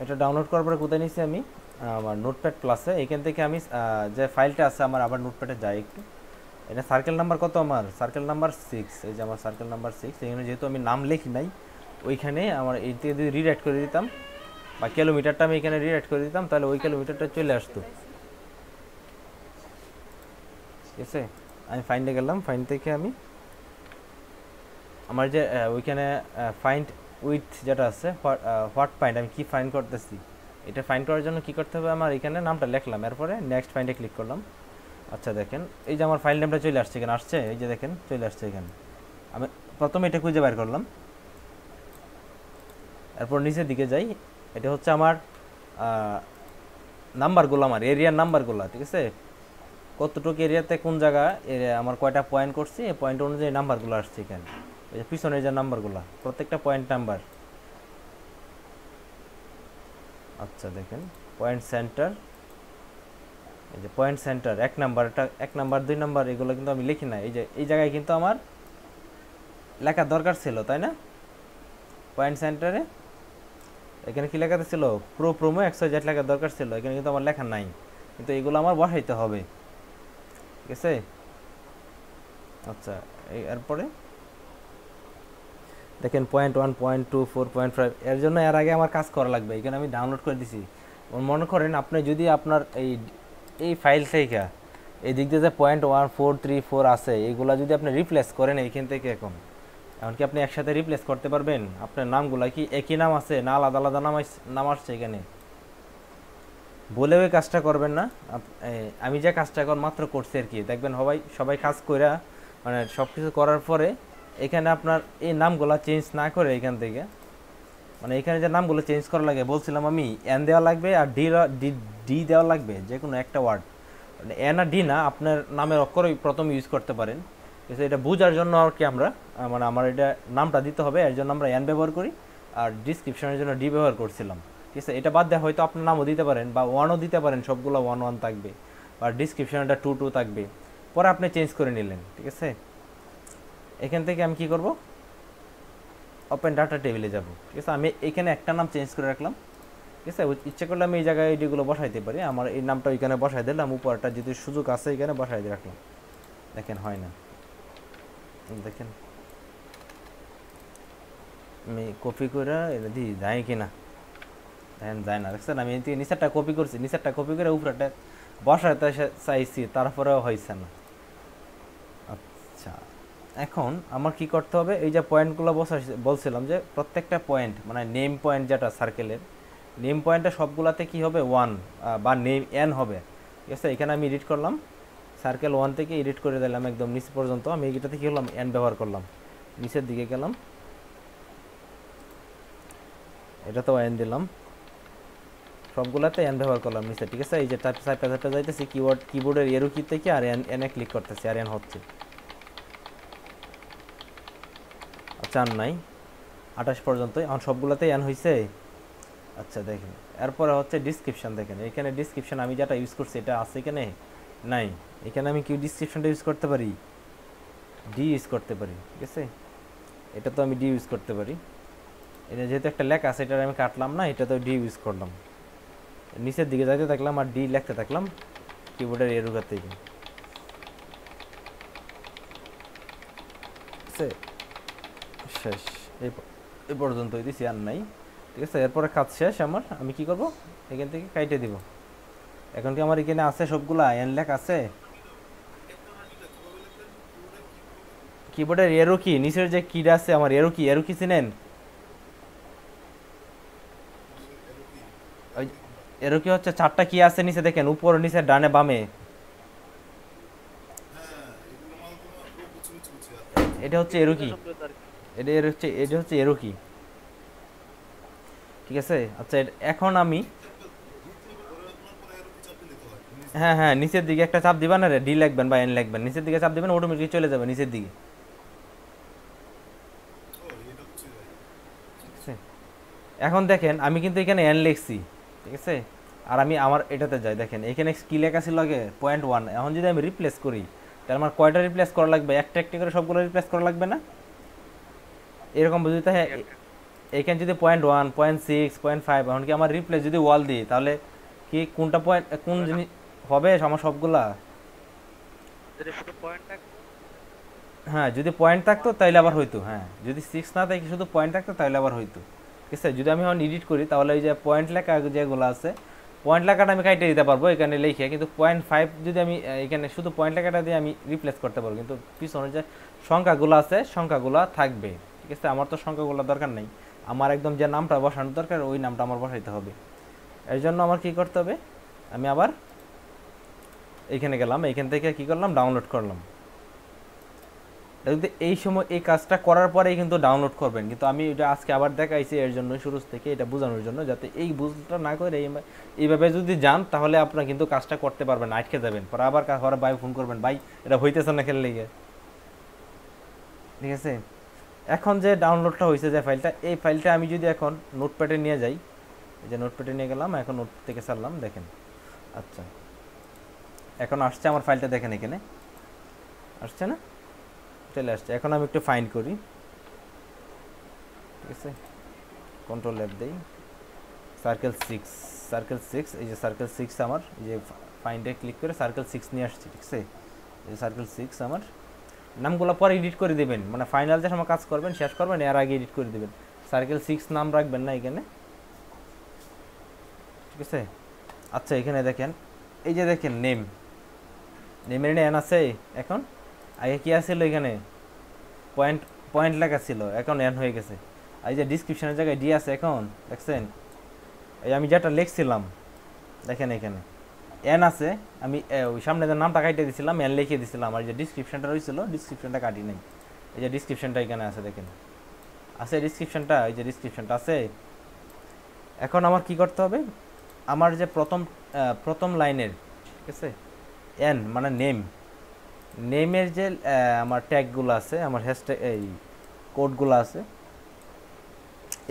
এটা ডাউনলোড করার পরে কোথায় নিছি আমি আমার নোটপ্যাড প্লাসে। এখান থেকে আমি যে ফাইলটা আছে আমার আবার নোটপ্যাডে যাই একটু। এটা সার্কেল নাম্বার কত, আমার সার্কেল নাম্বার 6। এই যে আমার সার্কেল নাম্বার 6, এখানে যেহেতু আমি নাম লিখি নাই ওইখানে আমার এই থেকে যদি রিরাইট করে দিতাম বা কিলোমিটারটা আমি এখানে রিরাইট করে দিতাম তাহলে ওই কিলোমিটারটা চলে আসতো। ঠিক আছে, আমি ফাইন্ডে গেলাম, ফাইন্ড থেকে আমি আমার যে ওইখানে ফাইন্ড উইথ যেটা আছে হোয়াট ফাইন্ড, আমি কি ফাইন্ড করতেছি এটা ফাইন্ড করার জন্য কি করতে হবে, আমার এখানে নামটা লিখলাম, এরপরে নেক্সট ফাইন্ডে ক্লিক করলাম। আচ্ছা দেখেন এই যে আমার ফাইল নেমটা চলে আসছে এখানে, আসছে এই যে দেখেন চলে আসছে এখানে। আমি প্রথমে এটা খুঁজে বের করলাম, এরপর নিচের দিকে যাই। এটা হচ্ছে আমার নাম্বারগুলো, আমার এরিয়ার নাম্বারগুলো। ঠিক আছে, কতটুকু এরিয়াতে কোন জায়গা এরিয়া আমার কয়টা পয়েন্ট করছি এই পয়েন্ট অনুযায়ী নাম্বারগুলো আসছে এখানে। এই যে পিছনের যে নাম্বারগুলো প্রত্যেকটা পয়েন্ট নাম্বার। আচ্ছা দেখেন পয়েন্ট সেন্টার, এই যে পয়েন্ট সেন্টার 1 নাম্বার, এটা 1 নাম্বার 2 নাম্বার এগুলো কিন্তু আমি লিখি না। এই যে এই জায়গায় কিন্তু আমার লেখা দরকার ছিল, তাই না? পয়েন্ট সেন্টারে এখানে কি লেখাতে ছিল, প্রোমো XYZ লেখার দরকার ছিল, এখানে কিন্তু আমার লেখা নাই, কিন্তু এগুলো আমার বসাইতে হবে। ঠিক আছে, আচ্ছা এরপরে দেখেন .1, .2, 4.5, এর জন্য এর আগে আমার কাজ করা লাগবে। এখানে আমি ডাউনলোড করে দিছি। মনে করেন আপনি যদি আপনার এই ফাইল থেকে এই দিক দিয়ে যে .1434 আছে এইগুলা যদি আপনি রিপ্লেস করেন এইখান থেকে, এমনকি আপনি একসাথে রিপ্লেস করতে পারবেন? আপনার নামগুলা কি একই নাম আছে না আলাদা আলাদা নাম আসছে এখানে? বলেও এই কাজটা করবেন না। আমি যে কাজটা এখন মাত্র করছি আর কি, দেখবেন সবাই কাজ কইরা মানে সব কিছু করার পরে এখানে আপনার এই নামগুলা চেঞ্জ না করে এখান থেকে মানে এখানে যে নামগুলো চেঞ্জ করা লাগে বলছিলাম আমি, এন দেওয়া লাগবে আর ডি দেওয়া লাগবে, যে কোনো একটা ওয়ার্ড। এন আর ডি না, আপনার নামের অক্ষরই প্রথম ইউজ করতে পারেন। কিন্তু এটা বোঝার জন্য আর কি আমরা মানে আমার এটা নামটা দিতে হবে, এর জন্য আমরা এন ব্যবহার করি, আর ডিসক্রিপশনের জন্য ডি ব্যবহার করছিলাম। ঠিক আছে, এটা বাদ দেওয়া হয়তো আপনার নামও দিতে পারেন বা ওয়ানও দিতে পারেন, সবগুলো 1 1 থাকবে, আর ডিসক্রিপশনটা 2 2 থাকবে, পরে আপনি চেঞ্জ করে নিলেন। ঠিক আছে, এখান থেকে আমি কি করব, ওপেন ডাটা টেবিলে যাব। ঠিক আছে, আমি এখানে একটা নাম চেঞ্জ করে রাখলাম। ঠিক আছে, ইচ্ছে করলে আমি এই জায়গায় এডিগুলো বসাইতে পারি, আমার এই নামটা ওইখানে বসাই দিলাম, উপরটা যদি সুযোগ আছে এখানে বসাই দিয়ে রাখলাম। দেখেন হয় না, দেখেন আমি কপি করে এটা দিই যায় কিনা, দেখেন যায় না। দেখছেন আমি এদিকে নিচেরটা কপি করছি, নিচেরটা কপি করে উপরেটা বসাইতে চাইছি, তারপরেও হয়েছে না। আচ্ছা এখন আমার কি করতে হবে, এই যে পয়েন্টগুলো বলছিলাম যে প্রত্যেকটা পয়েন্ট মানে নেম পয়েন্ট যেটা সার্কেলের নেম পয়েন্টটা সবগুলাতে কি হবে 1 বা নেম এন হবে। ঠিক আছে, এখানে আমি এডিট করলাম, সার্কেল 1 থেকে এডিট করে দিলাম একদম নিচ পর্যন্ত। আমি এটাতে কি করলাম, এন ব্যবহার করলাম, নিচের দিকে গেলাম, এটাতেও এন দিলাম, সবগুলাতে এন ব্যবহার করলাম নিচে। ঠিক আছে, এই যে টাইপটা যাইতেছি কিবোর্ডের এরো কি থেকে আর এনে ক্লিক করতেছি, আর এন হচ্ছে। আচ্ছা আর নাই 28 পর্যন্ত, এখন সবগুলোতেই এন হয়েছে। আচ্ছা দেখেন এরপরে হচ্ছে ডিসক্রিপশন, দেখেন এখানে ডিসক্রিপশন আমি যেটা ইউজ করছি এটা আছে এখানে নাই। এখানে আমি কি ডিসক্রিপশনটা ইউজ করতে পারি, ডি ইউজ করতে পারি। ঠিক আছে, এটা তো আমি ডি ইউজ করতে পারি, এটা যেহেতু একটা লেখা আছে এটা আমি কাটলাম না, এটা তো ডি ইউজ করলাম। নিচের দিকে যাইতে থাকলাম আর ডি লিখতে থাকলাম কিবোর্ডের এরুগার থেকে। শেষ, এই পর্যন্তই দিছি, আর নাই। ঠিক আছে, এরপরে কাজ শেষ আমার, আমি কি করব, এখান থেকে কাইটে দিব। এখন কি আমার এখানে আছে সবগুলা এন লেখ আছে, কিবোর্ডের এরো কি নিচের যে কিটা আছে আমার এরো কি চিনেন? ওই এরো কি হচ্ছে 4টা কি আছে নিচে, দেখেন উপর নিচে ডানে বামে, এটা হচ্ছে এরো কি, এটা হচ্ছে এরো কি। ঠিক আছে, আচ্ছা এখন আমি হ্যাঁ হ্যাঁ নিচের দিকে একটা চাপ দিবেন, আর ডি লিখবেন বা এন লিখবেন, নিচের দিকে চাপ দিবেন অটোমেটিক চলে যাবে নিচের দিকে। ঠিক আছে, এখন দেখেন আমি কিন্তু এখানে এন লিখছি। ঠিক আছে, আর আমি আমার এটাতে যাই, দেখেন এখানে কি লেখা ছিল আগে .1। এখন যদি আমি রিপ্লেস করি তাহলে আমার কয়টা রিপ্লেস করা লাগবে, একটা একটা করে সবগুলো রিপ্লেস করা লাগবে না? এরকম বুঝতে, হ্যাঁ এইখানে যদি 0.1 0.6 0.5 এখন কি আমার রিপ্লেস যদি ওয়াল দিই তাহলে কি কোনটা পয়েন্ট কোন জিনিস হবে আমার সবগুলা? হ্যাঁ যদি পয়েন্ট থাকতো তাহলে আবার হইতো, হ্যাঁ যদি 6 না থাকে শুধু পয়েন্ট থাকতো তাহলে আবার হইতো। ঠিক আছে, যদি আমি এখন এডিট করি তাহলে এই যে পয়েন্ট লেখা যেগুলো আছে পয়েন্ট লেখাটা আমি কাইটে দিতে পারবো এখানে লিখে, কিন্তু 0.5 যদি আমি এখানে শুধু পয়েন্ট লেখাটা দিয়ে আমি রিপ্লেস করতে পারবো, কিন্তু পিছনে যে সংখ্যাগুলো আছে সংখ্যাগুলো থাকবে। ঠিক আছে, আমার তো সংখ্যাগুলো দরকার নেই, আমার একদম যে নামটা বসানোর দরকার ওই নামটা আমার বসাইতে হবে। এর জন্য আমার কি করতে হবে, আমি আবার এইখানে গেলাম, এইখান থেকে কি করলাম ডাউনলোড করলাম। যদি এই সময় এই কাজটা করার পরেই কিন্তু ডাউনলোড করবেন, কিন্তু আমি এটা আজকে আবার দেখাইছি এর জন্য শুরু থেকে এটা বোঝানোর জন্য, যাতে এই বুঝটা না করে এইভাবে যদি যান তাহলে আপনারা কিন্তু কাজটা করতে পারবেন, আটকে যাবেন, পরে আবার পরে ভাই ফোন করবেন ভাই এটা হইতেছে না খেললে গিয়ে। ঠিক আছে, এখন যে ডাউনলোডটা হয়েছে যে ফাইলটা, এই ফাইলটা আমি যদি এখন নোটপ্যাডে নিয়ে যাই, এই যে নোটপ্যাডে নিয়ে গেলাম, এখন নোট থেকে ছাড়লাম, দেখেন আচ্ছা এখন আসছে আমার ফাইলটা, দেখেন এখানে আসছে না, চলে আসছে। এখন আমি একটু ফাইন্ড করি, ঠিক আছে কন্ট্রোল F দেই, সার্কেল 6 এই যে সার্কেল 6 আমার এই যে ফাইন্ডে ক্লিক করে সার্কেল 6 নিয়ে আসছি। ঠিক আছে, এই যে সার্কেল 6 আমার নামগুলো পরে এডিট করে দেবেন, মানে ফাইনাল যে সময় কাজ করবেন শেষ করবেন এর আগে এডিট করে দেবেন, সার্কেল 6 নাম রাখবেন না এখানে। ঠিক আছে, আচ্ছা এখানে দেখেন এই যে দেখেন নেমের এন আছে, এখন আগে কি আসছিল এখানে পয়েন্ট লেখা ছিল, এখন এন হয়ে গেছে। আর এই যে ডিসক্রিপশনের জায়গায় ডি আছে, এখন দেখছেন এই আমি যেটা লিখছিলাম দেখেন এখানে এন আছে, আমি ওই সামনে যে নামটা কাটিয়ে দিয়েছিলাম এন লিখে দিয়েছিলাম, আর যে ডিসক্রিপশনটা রয়েছিল ডিসক্রিপশনটা কাটি নাই, এই যে ডিসক্রিপশনটা এখানে আছে দেখেন আছে ডিসক্রিপশনটা, এই যে ডিসক্রিপশনটা আছে। এখন আমার কি করতে হবে, আমার যে প্রথম লাইনের, ঠিক আছে এন মানে নেমের যে আমার ট্যাগগুলো আছে, আমার হ্যাশট্যাগ এই কোডগুলো আছে,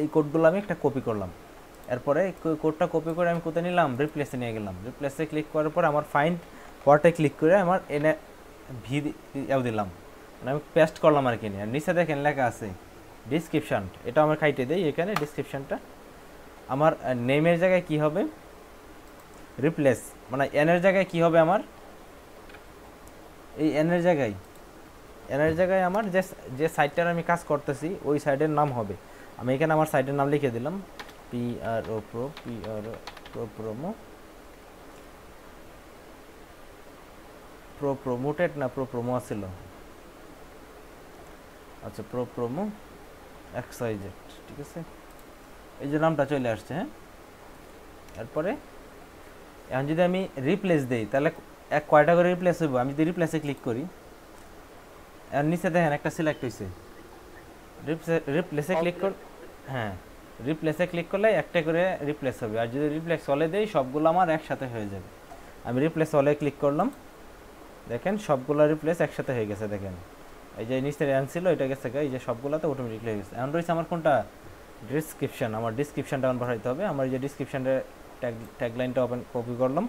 এই কোডগুলো আমি একটা কপি করলাম, এরপরে কোডটা কপি করে আমি কোথায় নিলাম রিপ্লেসে নিয়ে গেলাম, রিপ্লেসে ক্লিক করার পর আমার ফাইন্ড হোয়াটে ক্লিক করে আমার এনে দিলাম, মানে আমি পেস্ট করলাম আর কি, আর নিচে দেখেন লেখা আছে ডিসক্রিপশন, এটা আমার খাইতে দেই এখানে ডিসক্রিপশনটা, আমার নেমের জায়গায় কি হবে রিপ্লেস, মানে এনের জায়গায় কি হবে আমার এই এনের জায়গায় আমার যে সাইটটার আমি কাজ করতেছি ওই সাইটের নাম হবে, আমি এখানে আমার সাইটের নাম লিখে দিলাম প্রোমোটেড না প্রোমো ছিল, আচ্ছা প্রোমো XYZ। ঠিক আছে, এই যে নামটা চলে আসছে। হ্যাঁ, এরপরে এখন যদি আমি রিপ্লেস দেই তাহলে কয়টা করে রিপ্লেস হইব, আমি যদি রিপ্লেসে ক্লিক করি এর নিচে দেখেন একটা সিলেক্ট হয়েছে, রিপ্লেসে ক্লিক কর, হ্যাঁ রিপ্লেসে ক্লিক করলে একটা করে রিপ্লেস হবে, আর যদি রিপ্লেস অলে দেই সবগুলো আমার একসাথে হয়ে যাবে। আমি রিপ্লেস অলে ক্লিক করলাম, দেখেন সবগুলো রিপ্লেস একসাথে হয়ে গেছে, দেখেন এই যে নিচে অ্যান ছিল এটা গেছে, এই যে সবগুলোতে অটোমেটিকলি হয়ে গেছে। এখন রয়েছে আমার কোনটা ডিসক্রিপশন, আমার ডিসক্রিপশনটা অন বাড়াইতে হবে, আমার যে ডিসক্রিপশনের ট্যাগলাইনটা ওপেন কপি করলাম,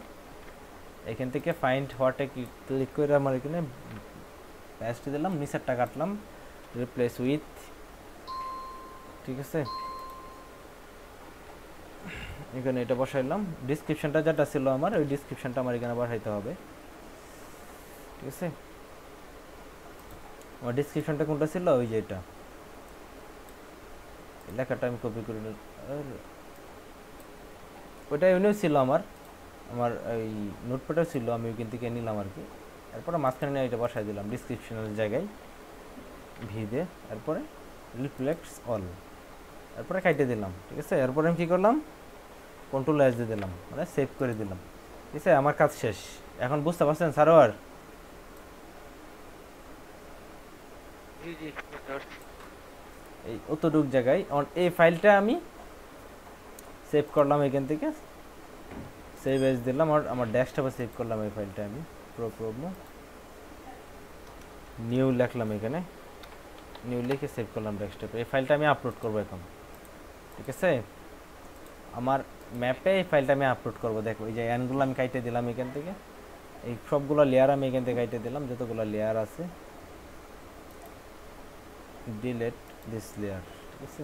এখান থেকে ফাইন্ড হোয়াটে ক্লিক করে আমার এখানে পেস্ট দিলাম, নিচেরটা কাটলাম রিপ্লেস উইথ। ঠিক আছে, এখানে এটা বসাইলাম, ডিসক্রিপশনটা যেটা ছিল আমার ওই ডিসক্রিপশনটা আমার এখানে বসাইতে হবে। ঠিক আছে, আমার ডিসক্রিপশনটা কোনটা ছিল ওই যে এটা লেখাটা আমি কপি করে ওইটা এমনিও ছিল আমার এই নোটপ্যাডও ছিল, আমি ওইখান থেকে নিলাম আর কি। এরপরে মাঝখানে নিয়ে এটা বসাই দিলাম ডিসক্রিপশনের জায়গায় ভি দিয়ে, এরপরে রিফ্লেক্টস অল, এরপরে কাইটে দিলাম। ঠিক আছে, এরপরে আমি কী করলাম কন্ট্রোল এস দিয়ে দিলাম, মানে সেভ করে দিলাম। ঠিক আছে, আমার কাজ শেষ। এখন বুঝতে পারছেন সারোয়ার? এই অতটুক জায়গায় এই ফাইলটা আমি সেভ করলাম, এখান থেকে সেভ এস দিলাম, আর আমার ডেস্কটপে সেভ করলাম এই ফাইলটা আমি প্রোমো নিউ লিখলাম, এখানে নিউ লিখে সেভ করলাম ডেস্কটপে। এই ফাইলটা আমি আপলোড করব এখন। ঠিক আছে, আমার ম্যাপে এই ফাইলটা আমি আপলোড করব। দেখো এই যে অ্যানগুলো আমি কাইটে দিলাম এখান থেকে, এই সবগুলো লেয়ার আমি এখান থেকে কাইটে দিলাম, যতগুলো লেয়ার আছে ডিলেট দিস লেয়ার। ঠিক আছে,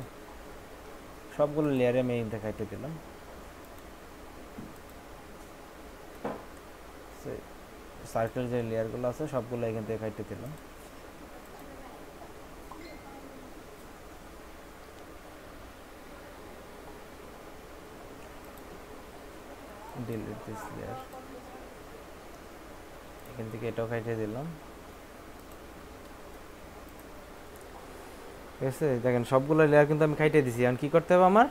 সবগুলো লেয়ারে আমি এখান থেকে কেটে দিলাম। সার্কেল যে লেয়ারগুলো আছে সবগুলো এখান থেকে কেটে দিলাম। ডিলিট দিস লেয়ার, এখান থেকে এটাও কেটে দিলাম। ঠিক আছে, দেখেন সবগুলো লেয়ার কিন্তু আমি কেটে দিছি। এখন কি করতে হবে আমার,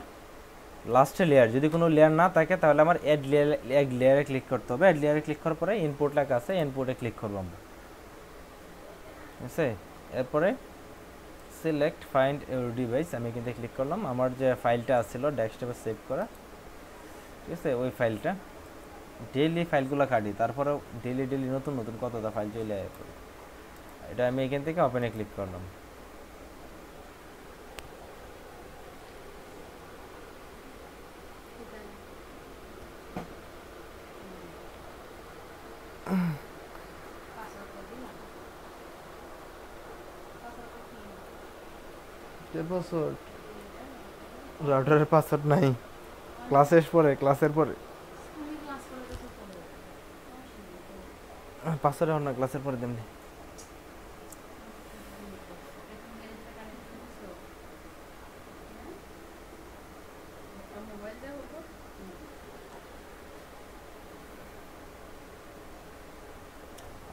লাস্টে লেয়ার যদি কোনো লেয়ার না থাকে তাহলে আমার অ্যাড লেয়ারে ক্লিক করতে হবে। অ্যাড লেয়ারে ক্লিক করার পরে ইনপুট লেখা আছে, ইনপুটে ক্লিক করবো আমরা। ঠিক আছে, এরপরে সিলেক্ট ফাইন্ড ইউর ডিভাইস, আমি কিন্তু ক্লিক করলাম। আমার যে ফাইলটা আসছিল ডেস্কটপে সেভ করা, ঠিক আছে, ওই ফাইলটা ডেইলি ফাইলগুলো কাটি, তারপরে ডেইলি নতুন নতুন কতটা ফাইল চলে আসে। এটা আমি এখান থেকে ওপেনে ক্লিক করলাম। পাসওয়ার্ড, রাউটারের পাসওয়ার্ড নাই, ক্লাসের পরে পাসওয়ার্ড হন না, ক্লাসের পরে দেমনি।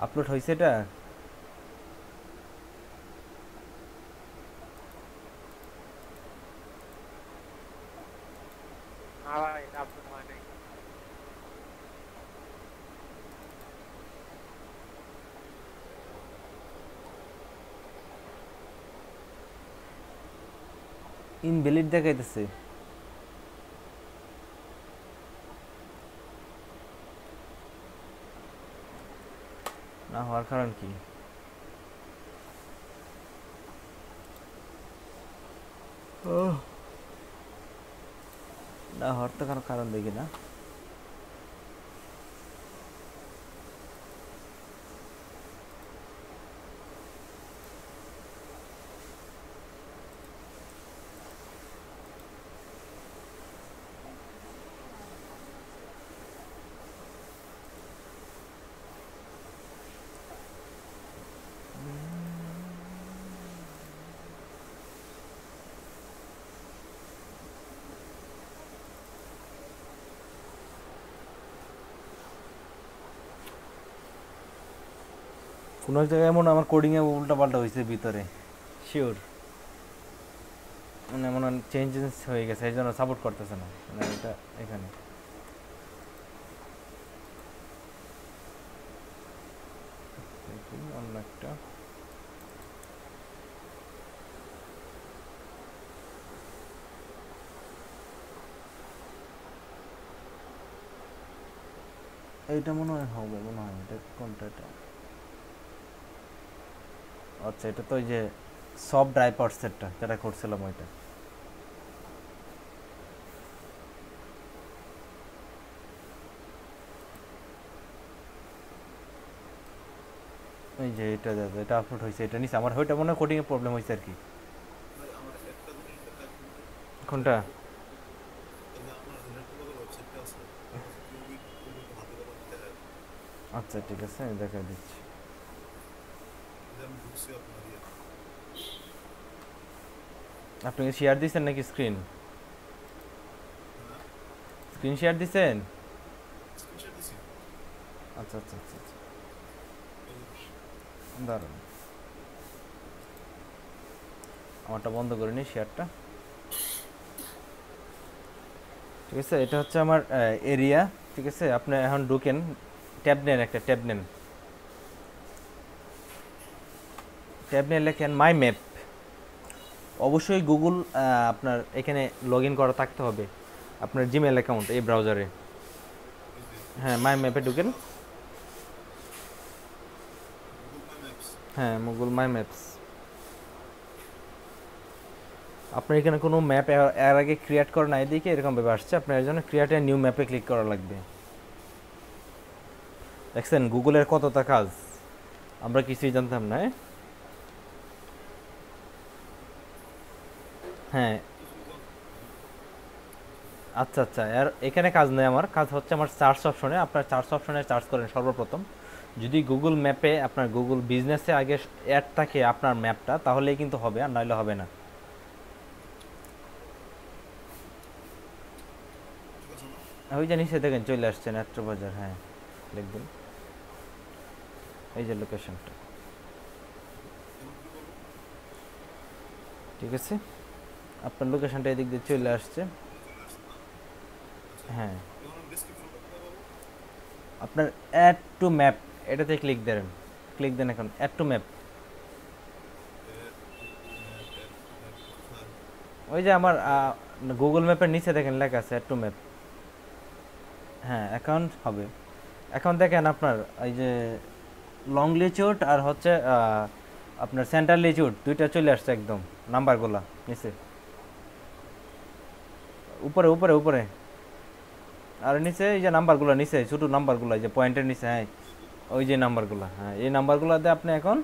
আপলোড হয়েছে এটা? ইনভ্যালিড দেখাইতেছে। না হওয়ার কারণ কি? না হওয়ার তো কোনো কারণ দেখি না। কোনো এক জায়গায় এমন আমার কোডিংয়ে উল্টাপাল্টা হয়েছে ভিতরে, শিওর, মানে মনে চেঞ্জেস হয়ে গেছে, এই জন্য সাপোর্ট করতেছে না মানে এটা এখানে। অন্য একটা এইটা মনে হয় হবে, মনে হয় এটা কোনটা, এটা আচ্ছা এটা তো ওই যে সব ড্রাইপার সেটটা যেটা করছিলাম ওইটা। এই যে এটা এটা আপলোড হয়েছে, এটা নিচে আমার ওইটা মনে হয় কোডিংয়ে প্রবলেম হয়েছে আর কি। কোনটা? আচ্ছা ঠিক আছে, আমি দেখাই দিচ্ছি। আপনি কি শেয়ার দিচ্ছেন নাকি স্ক্রিন শেয়ার দিচ্ছেন? আচ্ছা আচ্ছা আচ্ছা আচ্ছা, দাঁড়ান আমারটা বন্ধ করে নিই শেয়ারটা। ঠিক আছে, এটা হচ্ছে আমার এরিয়া। ঠিক আছে, আপনি এখন ঢুকেন, ট্যাব নেন, একটা ট্যাব নেন, ট্যাব নিয়ে লেখেন মাই ম্যাপ। অবশ্যই গুগল আপনার এখানে লগ ইন করা থাকতে হবে, আপনার জিমেল অ্যাকাউন্ট এই ব্রাউজারে। হ্যাঁ, মাই ম্যাপে ঢুকেন। হ্যাঁ, গুগল মাই ম্যাপস। আপনার এখানে কোনো ম্যাপ এর আগে ক্রিয়েট করা নাই দেখে এরকম ব্যাপার আসছে, আপনার এর জন্য ক্রিয়েট এ নিউ ম্যাপে ক্লিক করা লাগবে। দেখছেন গুগলের কতটা কাজ, আমরা কিছুই জানতাম না। হ্যাঁ আচ্ছা আচ্ছা, আর এখানে কাজ নেই, আমার কাজ হচ্ছে আমার সার্চ অপশনে। আপনার সার্চ অপশনে সার্চ করেন সর্বপ্রথম। যদি গুগল ম্যাপে আপনার গুগল বিজনেসে আগে অ্যাড থাকে আপনার ম্যাপটা, তাহলেই কিন্তু হবে, আর নইলে হবে না। ওই যে নিচে দেখেন চলে আসছে নেত্র বাজার, হ্যাঁ লিখবেন এই যে লোকেশনটা, ঠিক আছে। আপনার লোকেশনটা এদিক দিয়ে চলে আসছে। হ্যাঁ, আপনার অ্যাড টু ম্যাপ এটাতে ক্লিক দেন, ক্লিক দেন এখন অ্যাড টু ম্যাপ। ওই যে আমার গুগল ম্যাপের নিচে দেখেন লেখা আছে অ্যাড টু ম্যাপ। হ্যাঁ অ্যাকাউন্ট হবে। এখন দেখেন আপনার এই যে লং লিচুড আর হচ্ছে আপনার সেন্টার লিচুড দুইটা চলে আসছে একদম নাম্বারগুলা নিচে, উপরে উপরে উপরে। আর নিচে এই যে নাম্বারগুলো নিচে ছোটো নাম্বারগুলো, এই যে পয়েন্টের নিচে, হ্যাঁ ওই যে নাম্বারগুলো, হ্যাঁ এই নাম্বারগুলোতে আপনি এখন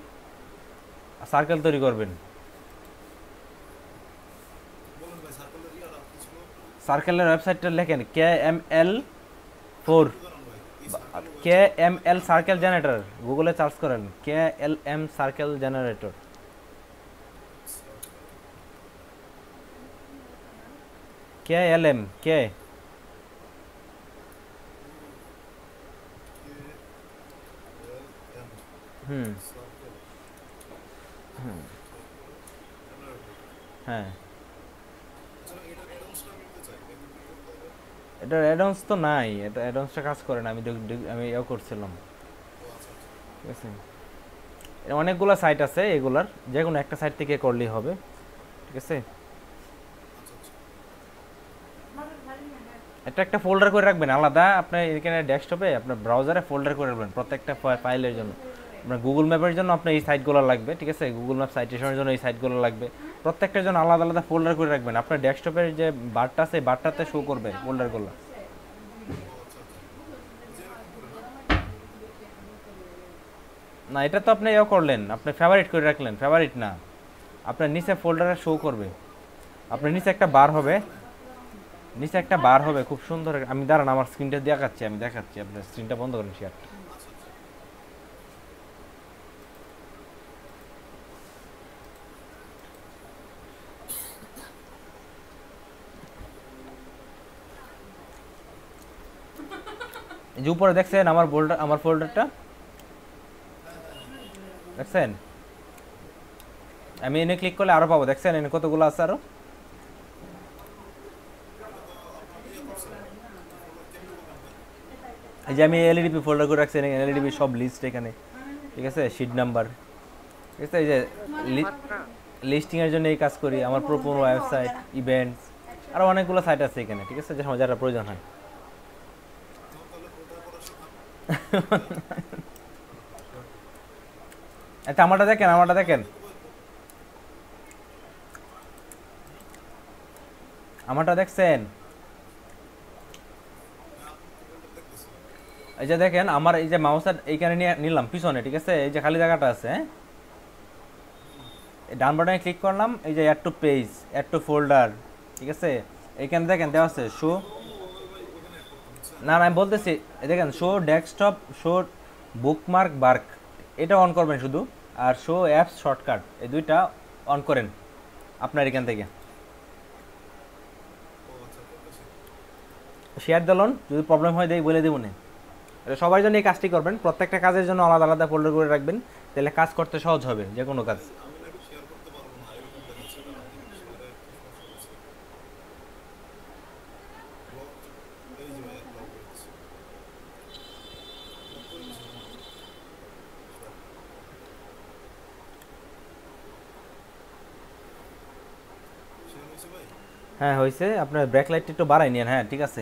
সার্কেল তৈরি করবেন। সার্কেলের ওয়েবসাইটটা লেখেন KML4, KML সার্কেল জেনারেটর, গুগলে সার্চ করেন KLM সার্কেল জেনারেটর। KLM কে, হুম হ্যাঁ, এটা অ্যাডভান্স তো নাই, এটা অ্যাডভান্সটা কাজ করে না, আমি ইয়ে করছিলাম, ঠিক আছে। অনেকগুলো সাইট আছে, এগুলার যে কোনো একটা সাইট থেকে করলেই হবে, ঠিক আছে। এটা একটা ফোল্ডার করে রাখবেন আলাদা, আপনার এখানে ডেস্কটপে আপনার ব্রাউজারে ফোল্ডার করে রাখবেন প্রত্যেকটা ফাইলের জন্য। আপনার গুগল ম্যাপের জন্য আপনার এই সাইটগুলো লাগবে, ঠিক আছে, গুগল ম্যাপ সাইটেশনের জন্য এই সাইটগুলো লাগবে, প্রত্যেকটার জন্য আলাদা আলাদা ফোল্ডার করে রাখবেন। আপনার ডেস্কটপের যে বারটা আছে বারটাতে শো করবে ফোল্ডারগুলো। না এটা তো আপনি ইয়ে করলেন, আপনি ফেভারিট করে রাখলেন, ফেভারিট না, আপনার নিচে ফোল্ডারে শো করবে। আপনার নিচে একটা বার হবে, নিচে একটা বার হবে খুব সুন্দর। আমি দাঁড়ান আমার স্ক্রিনটা দেখাচ্ছি, আমি দেখাচ্ছি, আপনার স্ক্রিনটা বন্ধ করেন শেয়ারটা। এই যে উপরে দেখছেন আমার ফোল্ডার, আমার ফোল্ডারটা দেখছেন, আমি এনে ক্লিক করলে আরো পাবো, দেখছেন এনে কতগুলো আছে আরো। এই যে আমি এলইডিপি ফোল্ডার করে রাখছি, এলইডিপি সব লিস্ট এখানে, ঠিক আছে, শিট নাম্বার, ঠিক আছে। এই যে লিস্টিং এর জন্য এই কাজ করি, আমার প্রোপোন ওয়েবসাইট, ইভেন্টস, আরো অনেকগুলো সাইট আছে এখানে, ঠিক আছে, যে যারা প্রয়োজন হয়। আচ্ছা আমারটা দেখেন, আমারটা দেখেন, আমারটা দেখছেন। এই যে দেখেন আমার এই যে মাউসের এইখানে নিয়ে নিলাম পিছনে, ঠিক আছে, এই যে খালি জায়গাটা আছে, হ্যাঁ ডান বাটনে ক্লিক করলাম, এই যে add to page, add to folder, ঠিক আছে, এইখানে দেখেন দেওয়া আছে শো, না না আমি বলতেছি, দেখেন show desktop, show bookmark bar, এটা অন করবেন শুধু, আর শো অ্যাপস শর্টকাট এই দুইটা অন করেন আপনার এখান থেকে। শেয়ার দিলন, যদি প্রবলেম হয় দেই বলে দেবো না। এটা সবার জন্য এই কাজটি করবেন, প্রত্যেকটা কাজের জন্য আলাদা আলাদা ফোল্ডার করে রাখবেন, তাহলে কাজ করতে সহজ হবে যে কোনো কাজ। হ্যাঁ হয়েছে, আপনার ব্রেক লাইটটা একটু বাড়াই নিন, হ্যাঁ ঠিক আছে,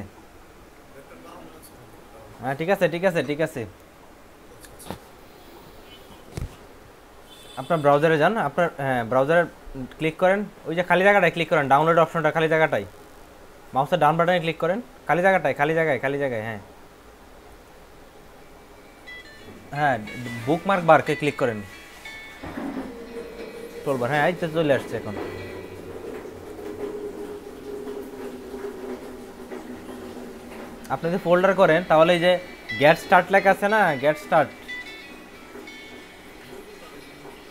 হ্যাঁ ঠিক আছে ঠিক আছে ঠিক আছে। আপনার ব্রাউজারে যান, আপনার হ্যাঁ ব্রাউজারে ক্লিক করেন, ওই যে খালি জায়গাটায় ক্লিক করেন, ডাউনলোড অপশনটা খালি জায়গাটায়, মাউসের ডান বাটনে ক্লিক করেন, খালি জায়গাটায়, খালি জায়গায়, খালি জায়গায়, হ্যাঁ হ্যাঁ বুকমার্ক বারকে ক্লিক করেন, টুলবার, হ্যাঁ এই তো চলে আসছে এখন। আপনি যদি ফোল্ডার করেন তাহলে এই যে গেট স্টার্ট লেখা আছে না, গেট স্টার্ট,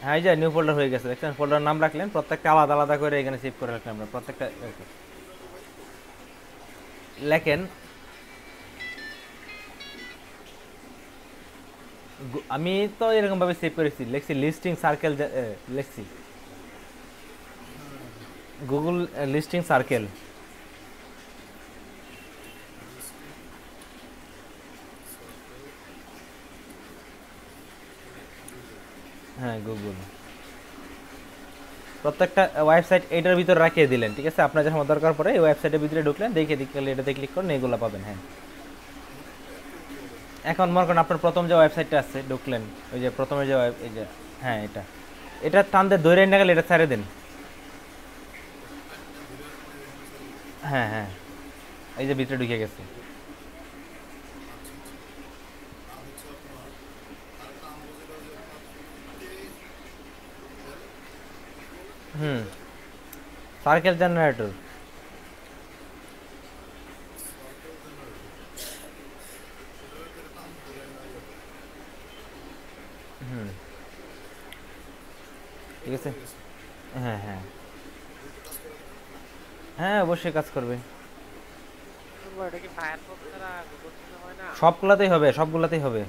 হ্যাঁ এই যে নিউ ফোল্ডার হয়ে গেছে দেখছেন, ফোল্ডার নাম রাখলেন, প্রত্যেকটা আলাদা আলাদা করে এখানে সেভ করে রাখলেন আমরা প্রত্যেকটা লেখেন। আমি তো এরকম ভাবে সেভ করেছি, লিখছি লিস্টিং সার্কেল, লিখছি গুগল লিস্টিং সার্কেল। হ্যাঁ গুগল, প্রত্যেকটা ওয়েবসাইট এটার ভিতরে রাখিয়ে দিলেন, ঠিক আছে? আপনার যখন দরকার পড়ে এই ওয়েবসাইটের ভিতরে ঢুকলেন, দেখে দেখলে এটাতে ক্লিক করেন, এইগুলো পাবেন। হ্যাঁ এখন মনে করেন আপনার প্রথম যে ওয়েবসাইটটা আছে ঢুকলেন, ওই যে প্রথমে যে এই যে, হ্যাঁ এটা এটা টান দিয়ে ধরে না গেলে এটা ছেড়ে দেন। হ্যাঁ হ্যাঁ এই যে ভিতরে ঢুকে গেছে। হুম, সার্কেল জেনারেটর। হুম ঠিক আছে। হ্যাঁ হ্যাঁ হ্যাঁ অবশ্যই কাজ করবে, এটা কি ফায়ারফক্স ছাড়া গুগল থেকে হয় না? সবগুলাতেই হবে, সবগুলাতেই হবে।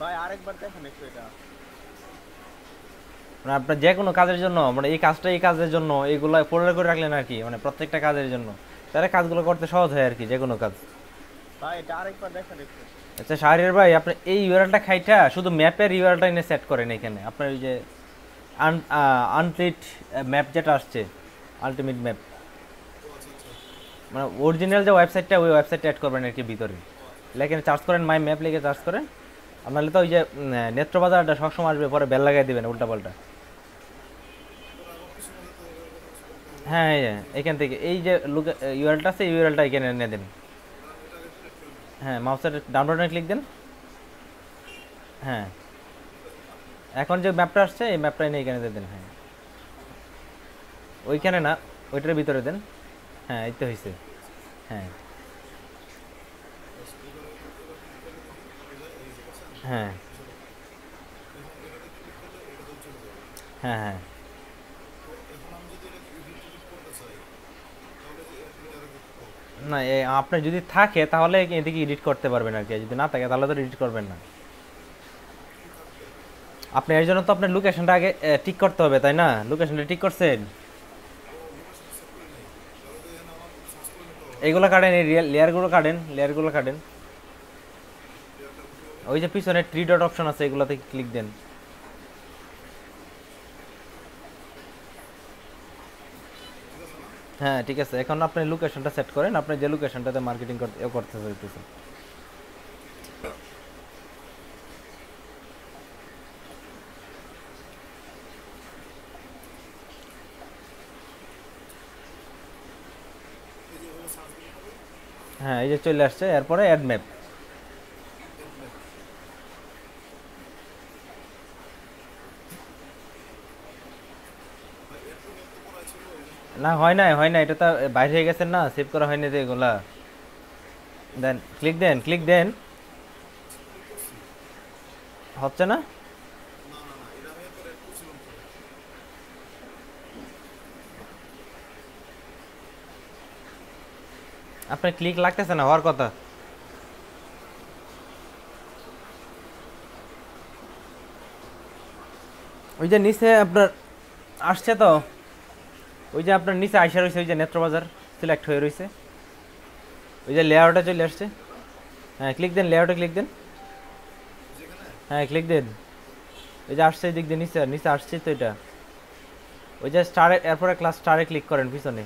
ভাই আরেকবার দেখেন একটু এটা। মানে আপনার যে কোনো কাজের জন্য, মানে এই কাজটা এই কাজের জন্য এইগুলো ফোল্ডার করে রাখলেন আর কি, মানে প্রত্যেকটা কাজের জন্য তাহলে কাজগুলো করতে সহজ হয় আর কি, যে কোনো কাজ। ভাই এটা আরেকবার দেখেন একটু। আচ্ছা শাহরিয়ার ভাই, আপনি এই ইউআরএলটা খাইটা শুধু ম্যাপের ইউআরএলটা এনে সেট করেন এখানে, আপনার ওই যে আনলিট ম্যাপ যেটা আসছে, আলটিমেট ম্যাপ, মানে অরিজিনাল যে ওয়েবসাইটটা ওই ওয়েবসাইটটা অ্যাড করবেন আর কি ভিতরে, লেখেন চার্জ করেন মাই ম্যাপ লিখে চার্জ করেন। আপনাহলে তো ওই যে নেত্রবাজারটা সবসময় আসবে, পরে বেল লাগাই দেবেন উল্টাপাল্টা। হ্যাঁ হ্যাঁ এখান থেকে এই যে ইউআরএলটা আছে, ইউআরএলটা এখানে এনে দেন। হ্যাঁ মাউসের ডাউনলোডে ক্লিক দেন। হ্যাঁ এখন যে ম্যাপটা আসছে এই ম্যাপটা এনে এখানে দিয়ে দেন। হ্যাঁ ওইখানে না, ওইটার ভিতরে দেন। হ্যাঁ এই তো হয়েছে। হ্যাঁ হ্যাঁ হ্যাঁ হ্যাঁ না আপনার যদি থাকে তাহলে এদিকে এডিট করতে পারবেন আর কি, যদি না থাকে তাহলে তো এডিট করবেন না। আপনি এর জন্য তো আপনার লোকেশনটা আগে ঠিক করতে হবে, তাই না? লোকেশনটা ঠিক করছেন? এইগুলো কাটেন, এই লেয়ারগুলো কাটেন, লেয়ারগুলো কাটেন। ওই যে পিছনে 3 ডট অপশন আছে, এগুলোতে ক্লিক দেন। হ্যাঁ ঠিক আছে, এখন আপনি লোকেশনটা সেট করেন, আপনি যে লোকেশনটাতে মার্কেটিং করতে চাইতেছেন। হ্যাঁ এই যে চলে আসছে, এরপরে অ্যাড ম্যাপ। না হয় নাই, হয় না, এটা তো বাইরে হয়ে গেছেন না, সেভ করা হয়নি তো এগুলা। দেন ক্লিক দেন, ক্লিক দেন, হচ্ছে না। আপনার ক্লিক লাগতেছে না, হওয়ার কথা। ওই যে নিচে আপনার আসছে তো, ওই যে আপনার নিচে আইসা রয়েছে, ওই যে নেত্রবাজার সিলেক্ট হয়ে রয়েছে, ওই যে লেআউটে চলে আসছে। হ্যাঁ ক্লিক দেন, লেআউটে ক্লিক দেন। হ্যাঁ ক্লিক দেন, ওই যে আসছে দিক দিয়ে নিচে, নিচে আসছে তো এটা। ওই যে স্টারে, এরপরে ক্লাস স্টারে ক্লিক করেন পিছনে।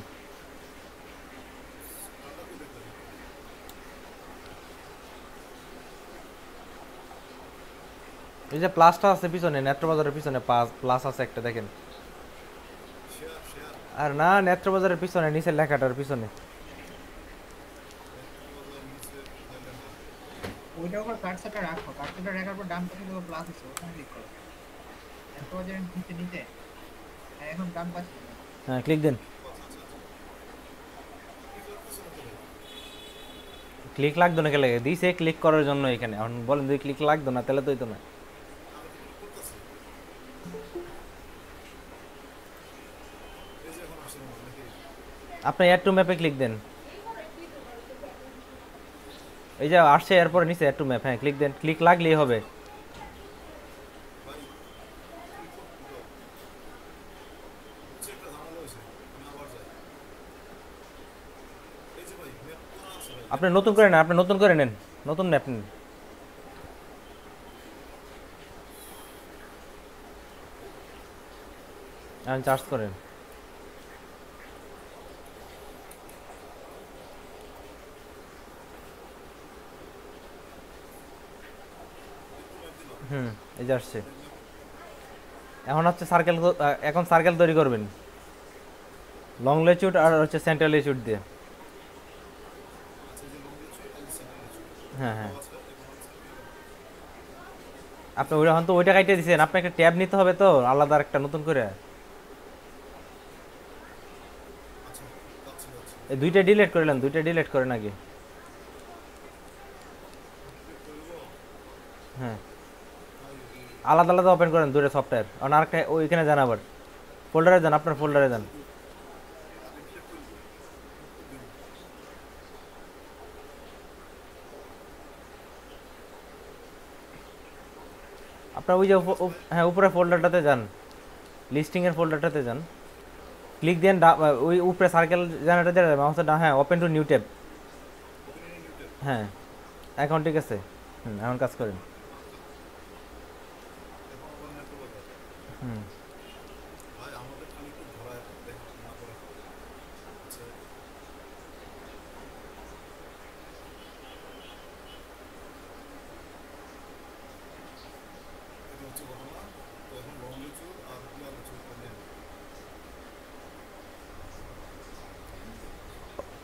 ওই যে প্লাসটা আছে পিছনে, নেত্রবাজারের পিছনে প্লাস আছে একটা, দেখেন। আর না, নেত্রবাজারের পিছনে নিচের লেখাটার পিছনে। ওইটার উপর কার্সারটা রাখো, কার্সারটা রাখার পর ডান পাশে দেখো প্লাস আছে, ওখানে ক্লিক করো। এরপর যে নিচে নিচে, হ্যাঁ এখন ডান পাশে। হ্যাঁ ক্লিক দেন, ক্লিক লাগতো না, কে লাগে দিছে ক্লিক করার জন্য এখানে। এখন বলেন যদি ক্লিক লাগতো না তাহলে তো হইতো না। আপনি অ্যাড টু ম্যাপে ক্লিক দেন, এই যে আসছে এরপরে নিচে অ্যাড টু ম্যাপ, হ্যাঁ ক্লিক দেন, ক্লিক লাগলেই হবে। আপনি নতুন করে নেন, আপনি নতুন করে নেন, নতুন ম্যাপ নেন। চার্জ করেন। এই যে আসছে। এখন হচ্ছে সার্কেল, এখন সার্কেল তৈরি করবেন লং লেচিউড আর হচ্ছে সেন্ট্রাল লেচিউড দিয়ে। হ্যাঁ হ্যাঁ, আপনি ওইটা এখন তো ওইটা কাটিয়ে দিয়েছেন, আপনাকে একটা ট্যাব নিতে হবে তো আলাদা একটা নতুন করে। এই দুইটা ডিলিট করলেন, দুইটা ডিলিট করেন আগে। হ্যাঁ আলাদা আলাদা ওপেন করেন দুটো সফটওয়্যার। আর আরেকটা ওইখানে যান, আবার ফোল্ডারে যান, আপনার ফোল্ডারে যান। আপনার ওই যে হ্যাঁ উপরে ফোল্ডারটাতে যান, লিস্টিংয়ের ফোল্ডারটাতে যান, ক্লিক দেন ওই উপরে সার্কেল জানাটা দিয়ে মাউসের হ্যাঁ ওপেন টু নিউ ট্যাব। হ্যাঁ এখন ঠিক আছে, এখন কাজ করেন। হুম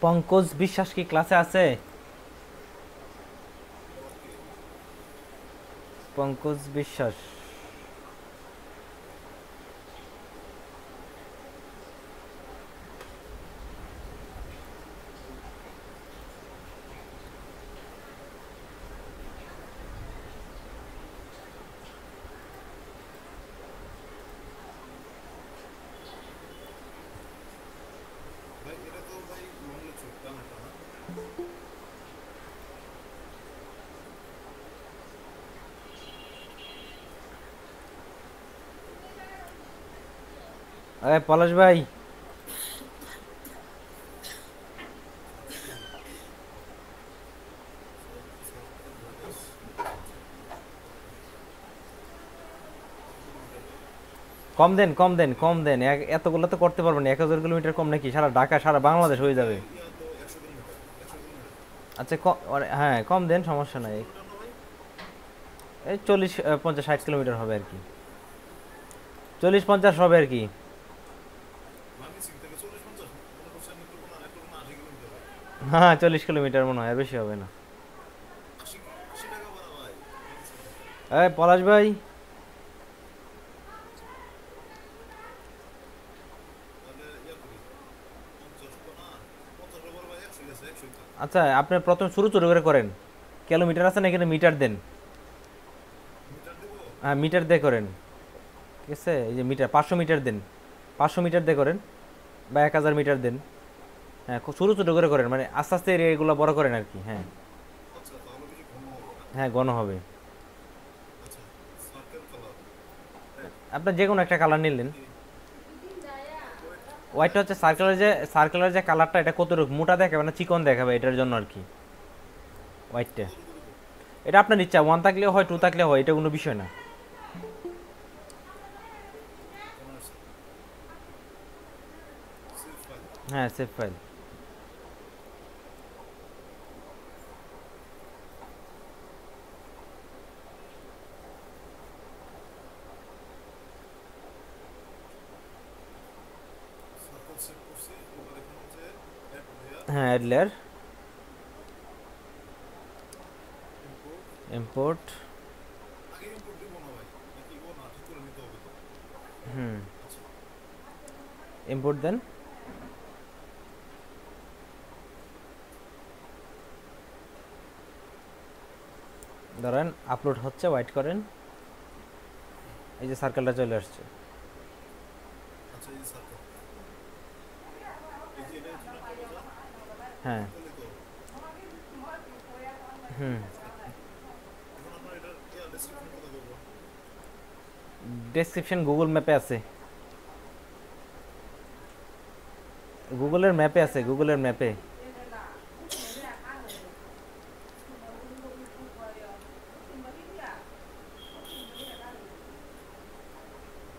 পঙ্কজ বিশ্বাস কি ক্লাসে আছে? পঙ্কজ বিশ্বাস, আরে পলাশ ভাই, কম দেন কম দেন কম দেন, এতগুলো তো করতে পারবেন 1000 কিলোমিটার কম নাকি? সারা ঢাকা সারা বাংলাদেশ হয়ে যাবে। আচ্ছা হ্যাঁ কম দেন, সমস্যা নাই। এই 40 50 60 কিলোমিটার হবে আর কি, 40 50 হবে আর কি। হ্যাঁ 40 কিলোমিটার মনে হয়, আর বেশি হবে না। এই পলাশ ভাই, আচ্ছা আপনি প্রথম শুরু শুরু করে করেন, কিলোমিটার আছে না এখানে মিটার দেন। হ্যাঁ মিটার দিয়ে করেন, ঠিক আছে? এই যে মিটার 500 মিটার দেন, 500 মিটার দিয়ে করেন বা 1000 মিটার দেন। হ্যাঁ খুব ছোটো ছোটো করে করেন, মানে আস্তে আস্তে এরিয়াগুলো বড় করেন আর কি। হ্যাঁ হ্যাঁ ঘন হবে। আপনার যে কোনো একটা কালার নিলেন। হোয়াইটটা হচ্ছে সার্কেলের যে কালারটা, এটা কতটুকু মোটা দেখাবে না চিকন দেখাবে, এটার জন্য আর কি হোয়াইটটা। এটা আপনার ইচ্ছা, 1 থাকলেও হয় 2 থাকলেও হয়, এটা কোনো বিষয় না। হ্যাঁ সেভ ফাইল। হ্যাঁ অ্যাড লেয়ার, ইম্পোর্ট। ইম্পোর্ট দেন। ধরেন আপলোড হচ্ছে, ওয়েট করেন। এই যে সার্কেলটা চলে আসছে। আচ্ছা এই সার্কেল এই যে এটা হচ্ছে নেটওয়ার্ক বাজার হ্যাঁ বলে তো হুম। এখন আপনার এটার ডেসক্রিপশন কোথায় করবো? ডেসক্রিপশন গুগল ম্যাপে আছে, গুগলের ম্যাপে আছে, গুগলের ম্যাপে।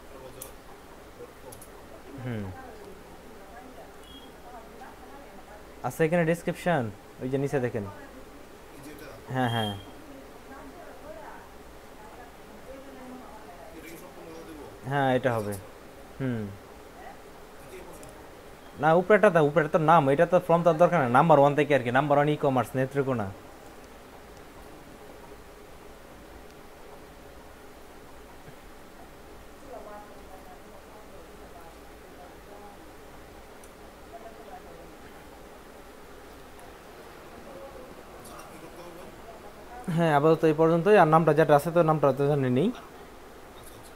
নেটওয়ার্ক বাজার.com হুম আছে এখানে ডেসক্রিপশন, ওই যে নিচে দেখেন। এই যেটা হ্যাঁ হ্যাঁ এটা কি সম্পূর্ণ কথা দেবো? হ্যাঁ এটা আচ্ছা হবে। আচ্ছা হুম নাকি এই বসে না উপরেটা তো নাম, এটা তো ফর্ম তার দরকার না, নাম্বার ওয়ান থেকে আর কি, number one e commerce Netrokona. আচ্ছা আর কি করতে হবে? হ্যাঁ আপাতত এই পর্যন্তই, আর নামটা যেটা আছে তো নামটা তো জানি নেই। আচ্ছা আচ্ছা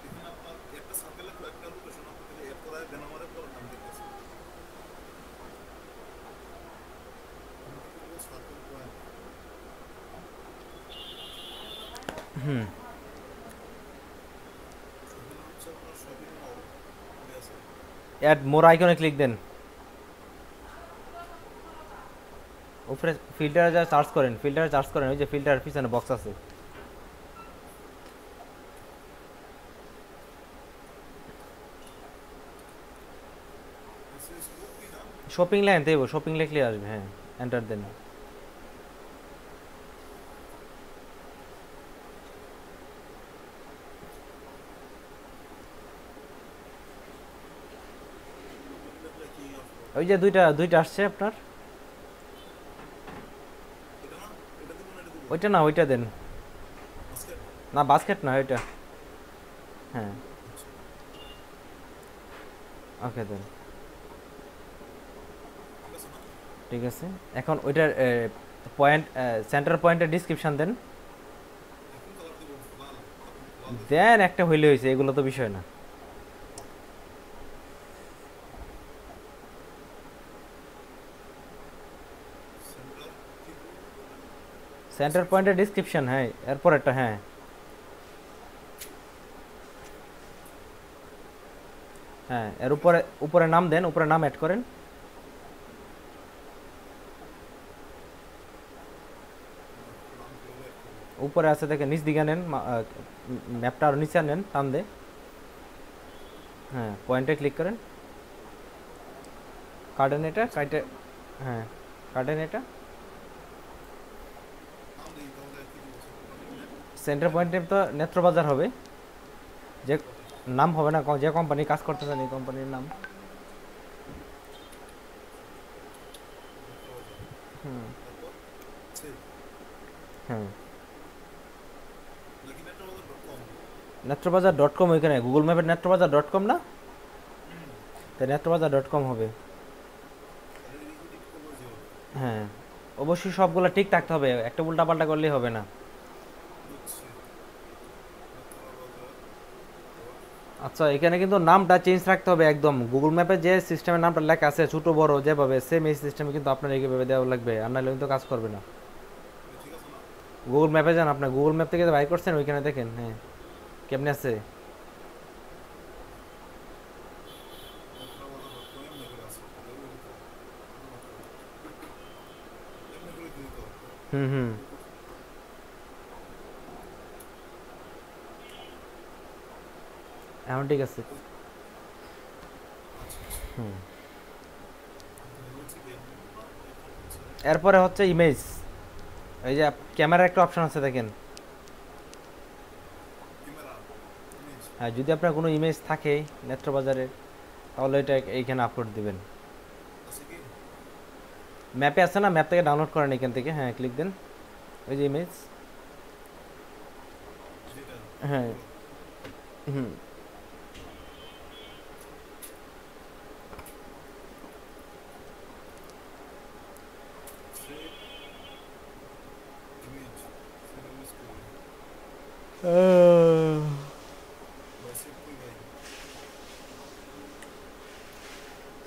এখানে আপনার একটা সার্কেলে কয়েকটা লোকেশন আপনি খালি এড করায় দেন আমারে পর নাম দেখতেছে আমরা কি করবো সার্কেল পয়েন্ট হুম এখানে হচ্ছে আপনার শপিং মল ঠিক আছে অ্যাড মোর আইকনে ক্লিক দেন, উপরে ফিল্টারে যা সার্চ করেন, ফিল্টারে সার্চ করেন, ওই যে ফিল্টারের পিছনে বক্স আছে। এসএস কোড কি না শপিং লাইন দেবো, শপিং লিখলে আসবে, হ্যাঁ এন্টার দেন। লিখলে কি আসবে ওই যে দুইটা দুইটা আসছে আপনার, এটা না এটা দিব না এটা দিব ওইটা না ওইটা দেন। বাস্কেট না বাস্কেট না ওইটা, হ্যাঁ আচ্ছা ওকে দেন, ঠিক আছে না ঠিক আছে। এখন ওইটার পয়েন্ট, সেন্টার পয়েন্টের ডিসক্রিপশন দেন। এখন কালার দিব লাল লাল দেন একটা হইলে হয়েছে, এগুলো তো বিষয় না। সেন্টার কি সেন্টার পয়েন্টের ডিসক্রিপশন, হ্যাঁ এরপর একটা, হ্যাঁ হ্যাঁ এর উপরে উপরে নাম দেন, উপরে নাম অ্যাড করেন। নাম কিভাবে অ্যাড করব উপরে আছে দেখেন, নিচ দিকে নেন, ম্যাপটা আরও নিচে নেন, টান দে, হ্যাঁ পয়েন্টে ক্লিক করেন, কাটেন এটা কাটে, হ্যাঁ কাটেন এটা। নাম দিই তাহলে কি দিব সেন্টার পয়েন্টে তো নেত্রবাজার হবে, যে নাম হবে না, যে কোম্পানি কাজ করতেছেন এই কোম্পানির নাম। হুম তারপর সেভ হ্যাঁ নাকি নেটওয়ার্ক.com নেত্রবাজার.com, ওইখানে গুগল ম্যাপের নেত্রবাজার.com না, তাই নেত্রবাজার.com হবে। তাহলে এডিট করব যে হবে হ্যাঁ অবশ্যই সবগুলো ঠিক থাকতে হবে, একটা উল্টাপাল্টা করলেই হবে না। হচ্ছে আচ্ছা এখানে কিন্তু নামটা চেঞ্জ রাখতে হবে একদম, গুগল ম্যাপে যে সিস্টেমের নামটা লেখা আছে ছোট বড় যেভাবে, সেম এই সিস্টেমে কিন্তু আপনার এইভাবে দেওয়া লাগবে, আর নাহলে কিন্তু কাজ করবে না। ঠিক আছে না গুগল ম্যাপে যান, আপনার গুগল ম্যাপ থেকে বাই করছেন, ওইখানে দেখেন হ্যাঁ কেমনে আছে। নেটওয়ার্ক.com এমনি করে আছে এমনি করে দিতে হবে হুম হুম এখন ঠিক আছে। হুম হচ্ছে কি এখন হচ্ছে এরপরে হচ্ছে ইমেজ, এই যে ক্যামেরার একটা অপশন আছে দেখেন, ক্যামেরা ইমেজ হ্যাঁ যদি আপনার কোনো ইমেজ থাকে নেত্রবাজারের, তাহলে এটা এইখানে আপলোড দিবেন। আছে কি ম্যাপে আছে না, ম্যাপ থেকে ডাউনলোড করেন এখান থেকে, হ্যাঁ ক্লিক দেন, ওই যে ইমেজ, যেটা হ্যাঁ হুম সেভ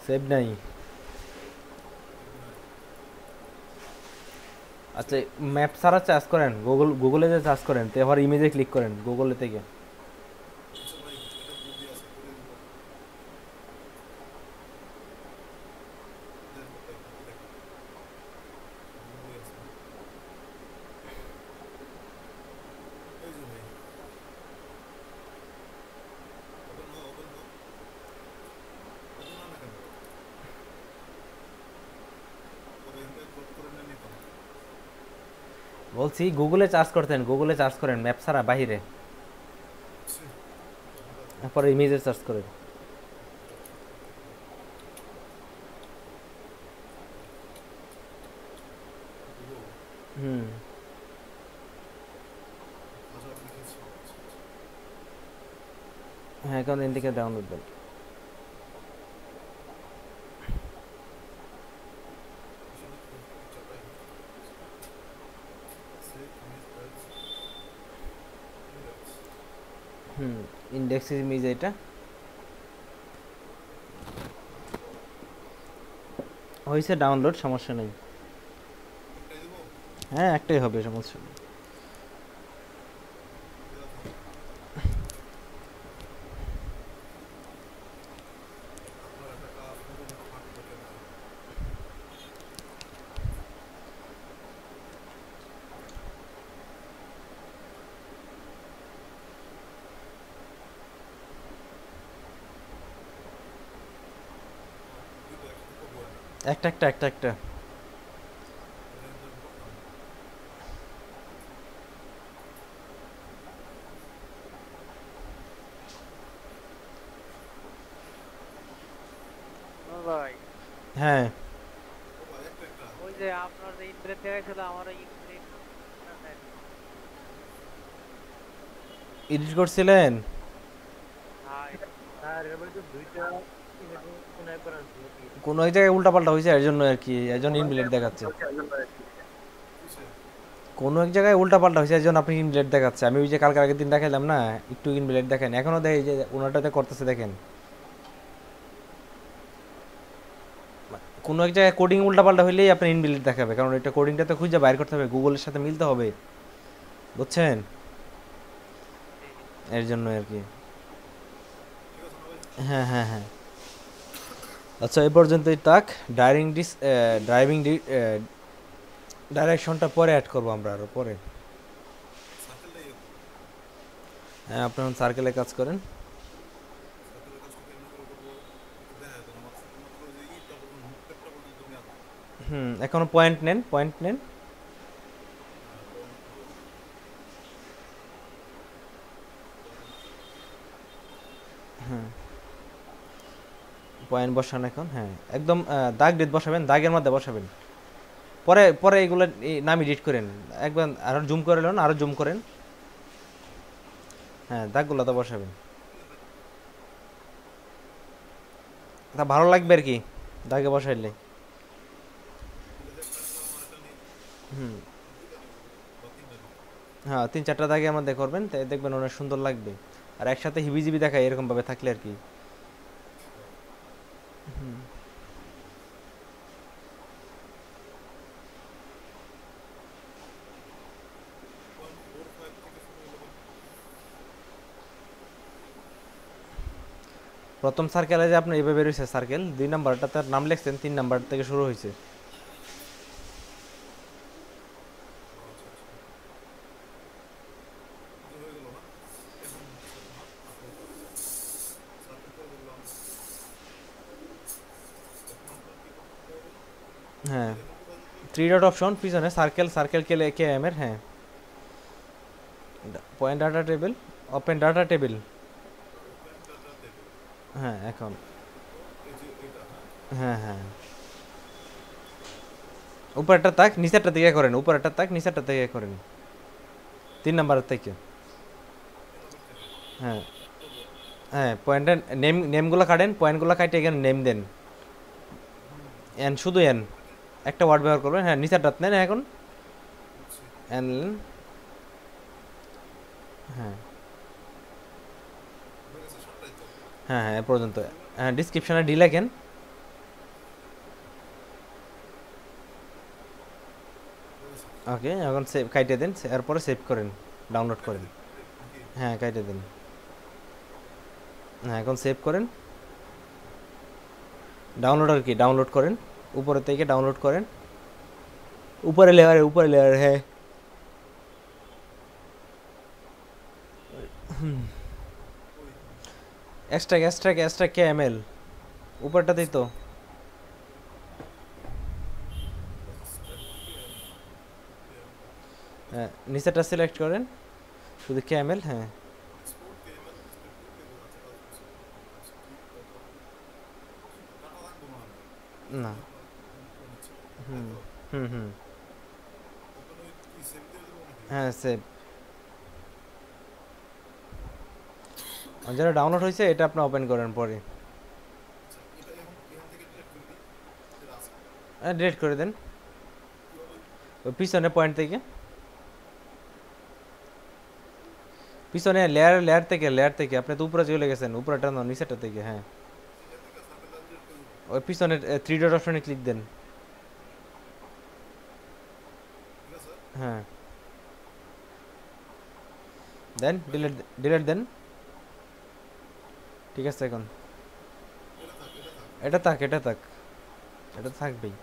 সেভ নাই। আচ্ছা ম্যাপ ছাড়া চার্জ করেন, গুগলে যে চার্জ করেন তো এবার ইমেজে ক্লিক করেন গুগলে থেকে। আচ্ছা ভাই এটা বুদ্ধি আছে করে দিব। দেখো দেখো দেখো বুদ্ধি আছে। এই যে ভাই ওপেন হও ওপেন হও ওপেন না কেন পরে এখানে ক্রপ করে না নিতাম। বলছি গুগলে চার্জ করতেন, গুগলে চার্জ করেন ম্যাপ ছাড়া বাহিরে, পরে ইমেজে চার্জ করেন। হুম আচ্ছা আপনি কিছু হ্যাঁ এখন এখান থেকে ডাউনলোড দেন। চাপাই সেভ ইমেজ অ্যাজ ইন্ডেক্স। হুম ইন্ডেক্স ইমেজ এটা হয়েছে ডাউনলোড, সমস্যা নেই। একটাই দেবো হ্যাঁ একটাই হবে, সমস্যা নেই। আপনার একটা কাজ করে ফাঁক করে না। দুটো একসাথে করবো না একটা একটা একটা একটা ও ভাই, হ্যাঁ ও ভাই একটা একটা ওই যে আপনার যে ইনপ্লেট দেখাইছিল আমার ওই ইনপ্লেট এডিট করছিলেন। হাই কোন এক জায়গায় উল্টাপাল্টা হয়েছে এর জন্য আর কি, এর জন্য ইনভ্যালিড দেখাচ্ছে। কিসে কোনো এক জায়গায় উল্টাপাল্টা হয়েছে এর জন্য আপনি ইনভ্যালিড দেখাচ্ছে। আমি ওই যে কালকে আগের দিন দেখাইলাম না, একটু ইনভ্যালিড দেখেন, এখনো দেখে যে ওনারটাতে করতেছে দেখেন। কোনো এক জায়গায় কোডিং উল্টাপাল্টা হইলেই আপনার ইনভ্যালিড দেখাবে, কারণ এটা কোডিংটাতে খুঁজে বাইর করতে হবে, গুগলের সাথে মিলতে হবে, বুঝছেন? এর জন্য আর কি। ঠিক আছে না ভাই হ্যাঁ হ্যাঁ হ্যাঁ আচ্ছা এই পর্যন্তই থাক। ড্রাইভিং ডাইরেকশনটা পরে অ্যাড করবো আমরা, আরও পরে। সার্কেলটাই এরকম হ্যাঁ আপনি সার্কেলে কাজ করেন। সার্কেলের কাজটা কেমন করে করবো একটু দেখা যেত আমার শুধুমাত্র ওই যে ইটা পর্যন্ত মুখটা পর্যন্ত তুমি আনো এখনো পয়েন্ট নেন, পয়েন্ট নেন। পয়েন্ট নেবো পয়েন্ট বসান এখন, হ্যাঁ একদম দাগ ডেট বসাবেন, দাগের মধ্যে বসাবেন। পরে পরে এগুলো নাম এডিট করেন, একবার আরো জুম করে নেন, আরো জুম করেন। হ্যাঁ দাগগুলো তো বসাবেন, তা ভালো লাগবে আর কি দাগে বসাইলে। হুম হ্যাঁ 3-4টা দাগে আমাদের করবেন, তাই দেখবেন অনেক সুন্দর লাগবে। আর একসাথে হিবিজিবি দেখায় এরকম ভাবে থাকলে আর কি। প্রথম সার্কেলে যে আপনার এভাবে বেরোইছে সার্কেল, 2 নাম্বারটাতে নাম লিখছেন, 3 নাম্বার থেকে শুরু হয়েছে। হয়ে গেল না এখন সার্কেল করে বললাম এখন আপনার কি করতে হবে হ্যাঁ এখন কোথায় যেতে হবে 3 ডট অপশন পিছনে সার্কেল, সার্কেল কে এম এর, হ্যাঁ point data table, open data table. Open data table হ্যাঁ এখন এই যে এটা হ্যাঁ হ্যাঁ উপরেরটা তাক নিচেরটা থেকে করেন, উপরেরটা তাক নিচেরটা থেকে করেন, 3 নাম্বারের থেকে। হ্যাঁ হ্যাঁ পয়েন্টের নেমগুলো কাটেন, পয়েন্টগুলো কাটে এখানে নেম দেন, এন শুধু এন একটা ওয়ার্ড ব্যবহার করবেন। হ্যাঁ নিচেরটা নেন এখন, এন হ্যাঁ হয়ে গেছে সাতটাই তো হ্যাঁ হ্যাঁ এ পর্যন্ত। হ্যাঁ ডিসক্রিপশনে ডি লেখেন, ওকে, এখন সেভ কাইটে দেন, এরপরে সেভ করেন, ডাউনলোড করেন। হ্যাঁ কাইটে দেন। হ্যাঁ এখন সেভ করেন, ডাউনলোড আর কি ডাউনলোড করেন, উপরে থেকে ডাউনলোড করেন, উপরে লেয়ারে হ্যাঁ। এক্সট্রা কেএমএল উপরটাতেই তো। হ্যাঁ নিচেটা সিলেক্ট করেন, শুধু কেএমএল। হ্যাঁ এক্সপোর্ট কেএমএল ডাটা রাখবো না আমি। না হুম হুম ওখানে ওই কি সেভ দিয়ে দেবো নাকি? হ্যাঁ সেভ। যেটা ডাউনলোড হয়েছে এটা আপনি ওপেন করেন পরে। আচ্ছা এটা এখন এখান থেকে ডিলিট করে দিই, এটা আছে ডিলিট করে দেন কিভাবে? ওই পিছনে পয়েন্ট থেকে, পিছনে লেয়ার থেকে আপনি তো উপরে চলে গেছেন, উপরেটা না নিচেটা থেকে। হ্যাঁ এটা থেকে সার্কেলটা ডিলিট করে দিই, ওই পিছনে 3 ডট অপশনে ক্লিক দেন। ঠিক আছে? হ্যাঁ দেন ডিলিট দেন। ঠিক আছে এখন এটা থাক এটা থাকবেই।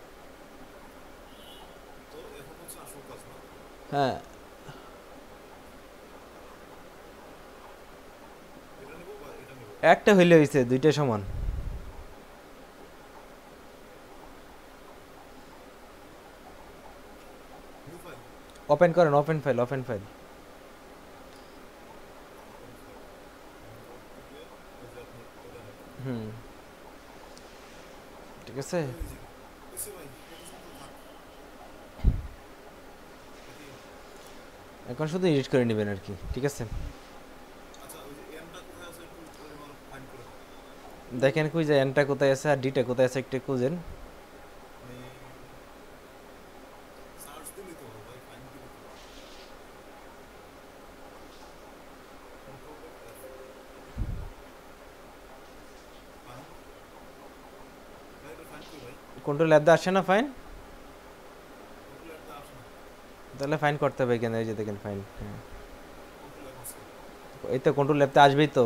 তো এখন হচ্ছে আসল কাজ না, হ্যাঁ এটা নেবো বা এটা নেবো? একটা হইলে হয়েছে, দুইটা সমান। নিউ ফাইল ওপেন করেন, ওপেন ফাইল হুম ঠিক আছে। ভাই কত সুন্দর থাক দেখি। এখন শুধু এডিট করে নেবেন আর কি। ঠিক আছে আচ্ছা ওই যে এমটা কোথায় আছে একটু আমার ফাইন্ড করে দাও। দেখেন কই যে এনটা কোথায় আছে আর ডিটা কোথায় আছে একটু খুঁজেন। আমি সার্চ দিলি তো ভাই, ফাইন্ড দিলি তো। কন্ট্রোল এফ ফাইন্ড, ভাই এটা ফাইন্ড করি ভাই, কন্ট্রোল ল্যাব দিয়ে আসে না ফাইন, কন্ট্রোল এফ দা আসে না, তাহলে ফাইন করতে হবে এখানে। এই যে দেখেন ফাইন, হ্যাঁ কন্ট্রোল এফ আছে। এই তো কন্ট্রোল ল্যাবতে আসবেই তো।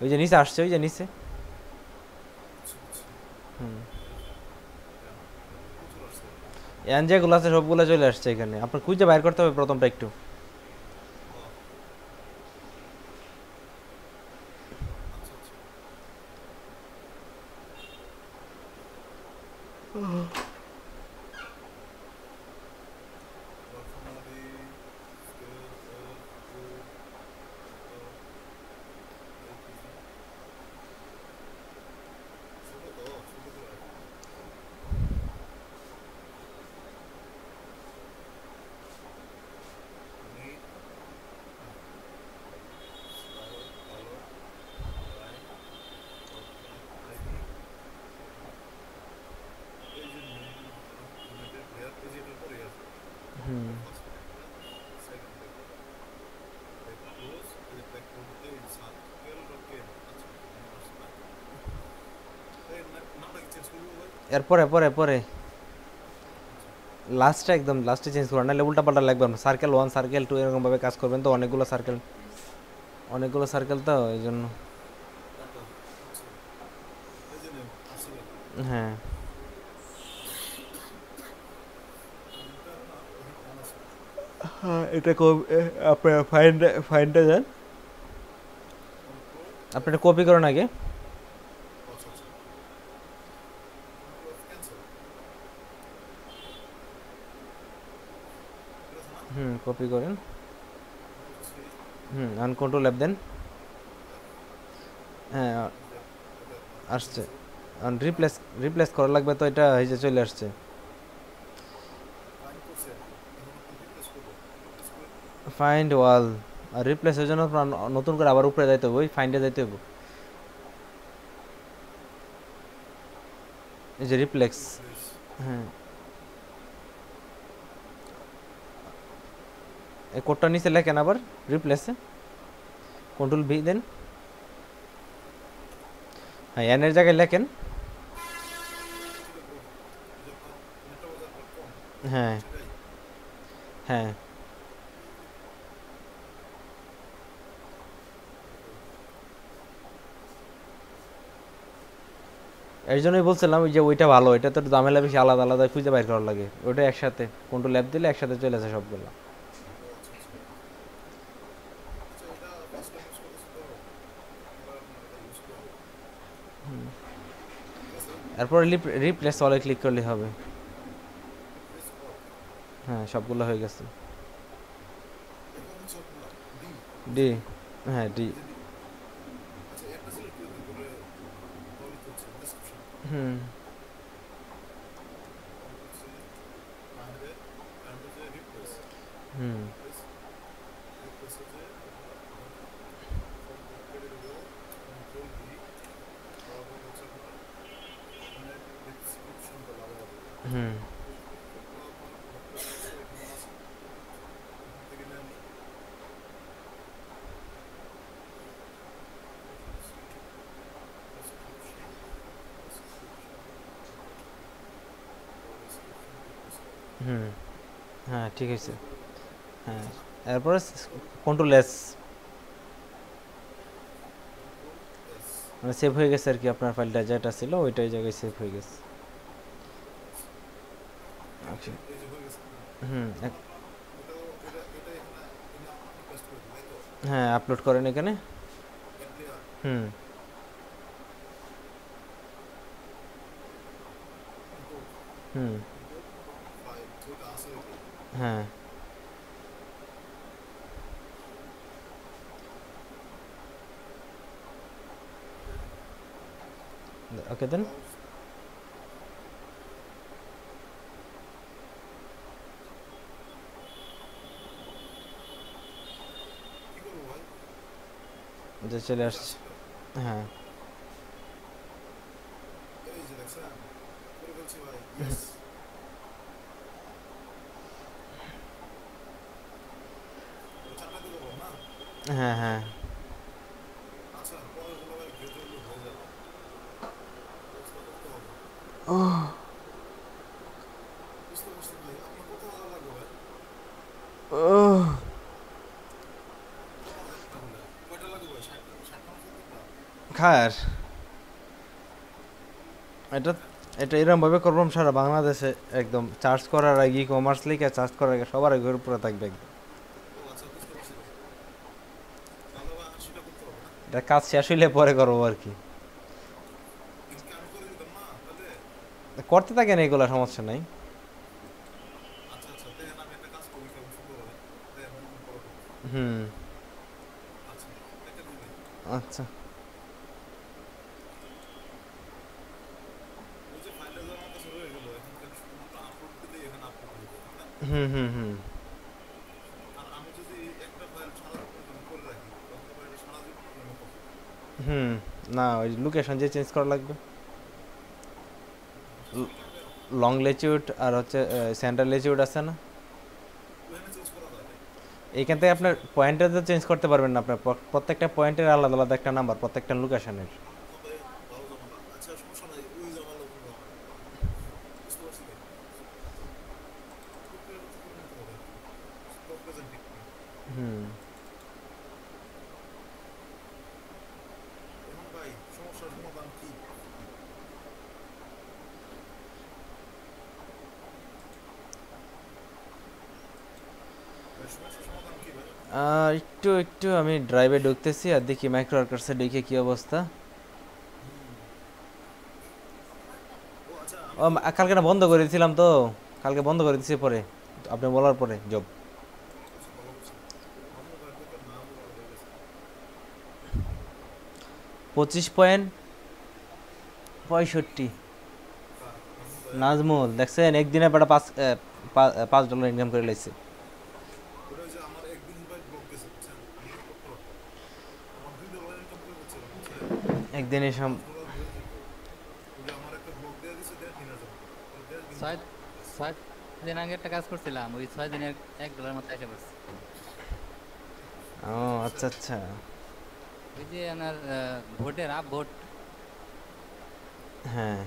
ওই যে নিচে আসছে, ওই যে নিচে। আচ্ছা আচ্ছা হুম চলে আসছে। এন যেগুলো আছে সবগুলো চলে আসছে এখানে। আপনার খুঁজে বাইর করতে হবে প্রথমটা একটু। আচ্ছা আচ্ছা পারফর্মারি স্কেল টু ছোট তো ছোট করে net style colour line ID, এই যে ইউনাইটেড লেয়ার, এই যে এটার পরে আছে হুম ফার্স্ট একটা সেকেন্ড একটা ব্যাক ক্লোজ, এই যে ব্যাক ক্লোজ এই সার্কেল ডকে। আচ্ছা আমার আসছে না, এই নামটা কি চেঞ্জ করবো ভাই? এরপরে পরে লাস্টে একদম লাস্টে চেঞ্জ করেন, নাহলে উল্টা পাল্টা লাগবে না। সার্কেল 1 সার্কেল 2 এরকম ভাবে কাজ করবেন তো, অনেকগুলো সার্কেল তো এই জন্য। কোনটা? আচ্ছা এই যে নেম আসছে ভাই, হ্যাঁ নেমটা না এখানে অন আছে। এটা আপনার ফাইনটা যান, কন্ট্রোল আপনি এটা কপি করেন আগে। আচ্ছা আচ্ছা কন্ট্রোল ক্যান্সেল, ঠিক আছে না? কপি করেন। কন্ট্রোল সি আনকন্ট্রোল অ্যাপ দেন। হ্যাঁ জেড, এটা আসছে। দিয়েছে। রিপ্লেস করা লাগবে তো, এটা এই যে চলে আসছে। ফাইন্ড করছি আর কি, এখন আপনি রিপ্লেস করবো, রিপ্লেস করে ফাইন্ড ওয়াল, আর রিপ্লেসের জন্য আপনার নতুন করে আবার উপরে যাইতে হবে, ওই ফাইন্ডে যাইতে হবে। এই যে রিপ্লেক্স। রিপ্লেস। হ্যাঁ এই কোডটা নিচে লেখেন আবার রিপ্লেসে, কন্ট্রোল ভি দেন। হ্যাঁ এনের জায়গায় লেখেন। এটা কোড, এই যে আপনার নেটওয়ার্ক.com হ্যাঁ সেটাই। হ্যাঁ এর জন্যই বলছিলাম ওই যে ওইটা ভালো, এটা তো একটু ঝামেলা বেশি, আলাদা আলাদা খুঁজে বাইর করা লাগে, ওটা একসাথে কন্ট্রোল অ্যাপ দিলে একসাথে চলে আসে সবগুলো। ও আচ্ছা আচ্ছা আচ্ছা এটা ফার্স্ট টাইম ইউজ করতেছি তো এবার আপনার এটা ইউজ করবো ঠিক আছে এরপর রিপ্লেস অলে ক্লিক করলে হবে। প্রেস অল হ্যাঁ সবগুলো হয়ে গেছে। এখন হচ্ছে আপনার ডি ডি, হ্যাঁ ডি। এই যে ডি আচ্ছা একটা সিলেক্ট করে দিই করে তাহলে তো হচ্ছে ডেসক্রিপশন হুম তাহলে হচ্ছে কাইন্ড যে রিপ্লেস হুম রিপ্লেস রিপ্লেসে যে আপনার সবগুলো কেটে দেবো কন্ট্রোল ভি তারপর হচ্ছে আপনার এখানে ডেসক্রিপশনটা লাগাবো হুম আপনার নোটপ্যাড আছে এখানে আছে এখান থেকে নিয়ে আমি ডেসক্রিপশন ডেসক্রিপশন রিপ্লেস করবো হুম হ্যাঁ ঠিক আছে। রিপ্লেস করে হ্যাঁ হচ্ছে না এরপরে কন্ট্রোল এস, কন্ট্রোল এস মানে সেভ হয়ে গেছে আর কি, আপনার ফাইলটা যেটা ছিল ওইটাই জায়গায় সেভ হয়ে গেছে। আচ্ছা এই যে হয়ে গেছে না হুম এখন আপনার এটাও এটা এখানে এনে আপনি পেস্ট করে দিন তাই তো হ্যাঁ আপলোড করেন এখানে। এড লেয়ার হুম ইম্পোর্ট হুম ইম্পোর্ট ফাইল যেটা আছে ওইটাই হ্যাঁ ওকে দেন। ব্রাউজ কি করবো ভাই যে চলে এই যে আসছে। আসছিল হ্যাঁ এই যে দেখছেন করে ফেলছি ভাই ইয়েস ওই চারটা দিতে পারবো না হ্যাঁ হ্যাঁ আচ্ছা পরেরগুলো ভাই গ্রাজুয়ালি হয়ে যাবে বুঝতে করতে হবে বুঝতে পারছি ভাই আপনার কত হাজার লাগবে ভাই কত হাজার তাহলে কয়টা লাগবে ভাই 60টা 70টা খায়ার এটা, এটা এরকম ভাবে করলাম সারা বাংলাদেশে একদম চার্জ করার আগে ই কমার্স লিখে চার্জ করার আগে সবার আগে উপরে থাকবে একদম। ও আচ্ছা বুঝতে পারছি ভাই তাহলে ভাই 80টা করতে হবে না এটা কাজ শেষ হইলে পরে করবো আর কি, কিন্তু কি আমি করে দিতাম না তাহলে করতে থাকেন এগুলো সমস্যা নাই। আচ্ছা আচ্ছা দেখেন আমি একটা কাজ করি কেমন সুন্দর হয় দেখেন দুদিন পরে করবো হুম আচ্ছা একটা দিন ভাই আচ্ছা ওই যে ফাইলটা যে আমার কাছে রয়ে গেল এখন খালি শুধুমাত্র আপলোড দিলেই এখানে আপলোড হয়ে যাবে তাই না হুম হুম হুম আর আমি যদি একটা ফাইল সারা জীবনের জন্য করে রাখি তখন তো ভাই এটা সারা জীবনের জন্য করবো হুম না ওই লোকেশন যে চেঞ্জ করা লাগবে, সেটা হবে লং লেচিউড আর হচ্ছে সেন্টার লেচিউড আছে না, ওখানে চেঞ্জ করা যায় ভাই এইখান থেকে আপনার পয়েন্টে তো চেঞ্জ করতে পারবেন না, আপনার প্রত্যেকটা পয়েন্টের আলাদা আলাদা একটা নাম্বার প্রত্যেকটা লোকেশনের। তবে ভালো ঝামেলা আচ্ছা সমস্যা নাই ওই ঝামেলা কোনো ঝামেলা নেই বুঝতে পারছি ভাই প্রক্রিয়াটা তো করে নিতে হবে আর কি স্টক প্রেজেন্ট ঠিক নেই হুম এখন ভাই সমস্যার সমাধান কি ভাই সমস্যার সমাধান কি ভাই একটু একটু আমি ড্রাইভে ঢুকতেছি আর দেখি মাইক্রো ওয়ার্কার্সে ঢুকে কি অবস্থা। ও আচ্ছা ও কালকে না বন্ধ করে দিয়েছিলাম তো, কালকে বন্ধ করে দিয়েছি পরে আপনি বলার পরে জব। ভালো করছেন ভালো করছেন মামু ভাই তোকে নাম বলা হয়ে গেছে 25.65 কার মামু ভাই নাজমুল দেখছেন একদিনে বেটা $5 ইনকাম করে লাইছে। ওটা ওই যে আমার একদিন ভাই ব্লক গেছে বুঝছেন আমি করতে পারতাম আমার $2 ইনকাম করে করছিলাম বুঝছেন একদিনে $5 হয়ে যেত ওই যে আমার একটা ব্লক দেওয়া দিছে 1.5 দিনের জন্য ওই 1.5 দিন ছয় ব্যাস। ছয় দিন আগে একটা কাজ করছিলাম, ওই 6 দিনের $1 মতো এসে পড়ছে। ও আচ্ছা আচ্ছা ওই যে আপনার ভোটের ভোট হ্যাঁ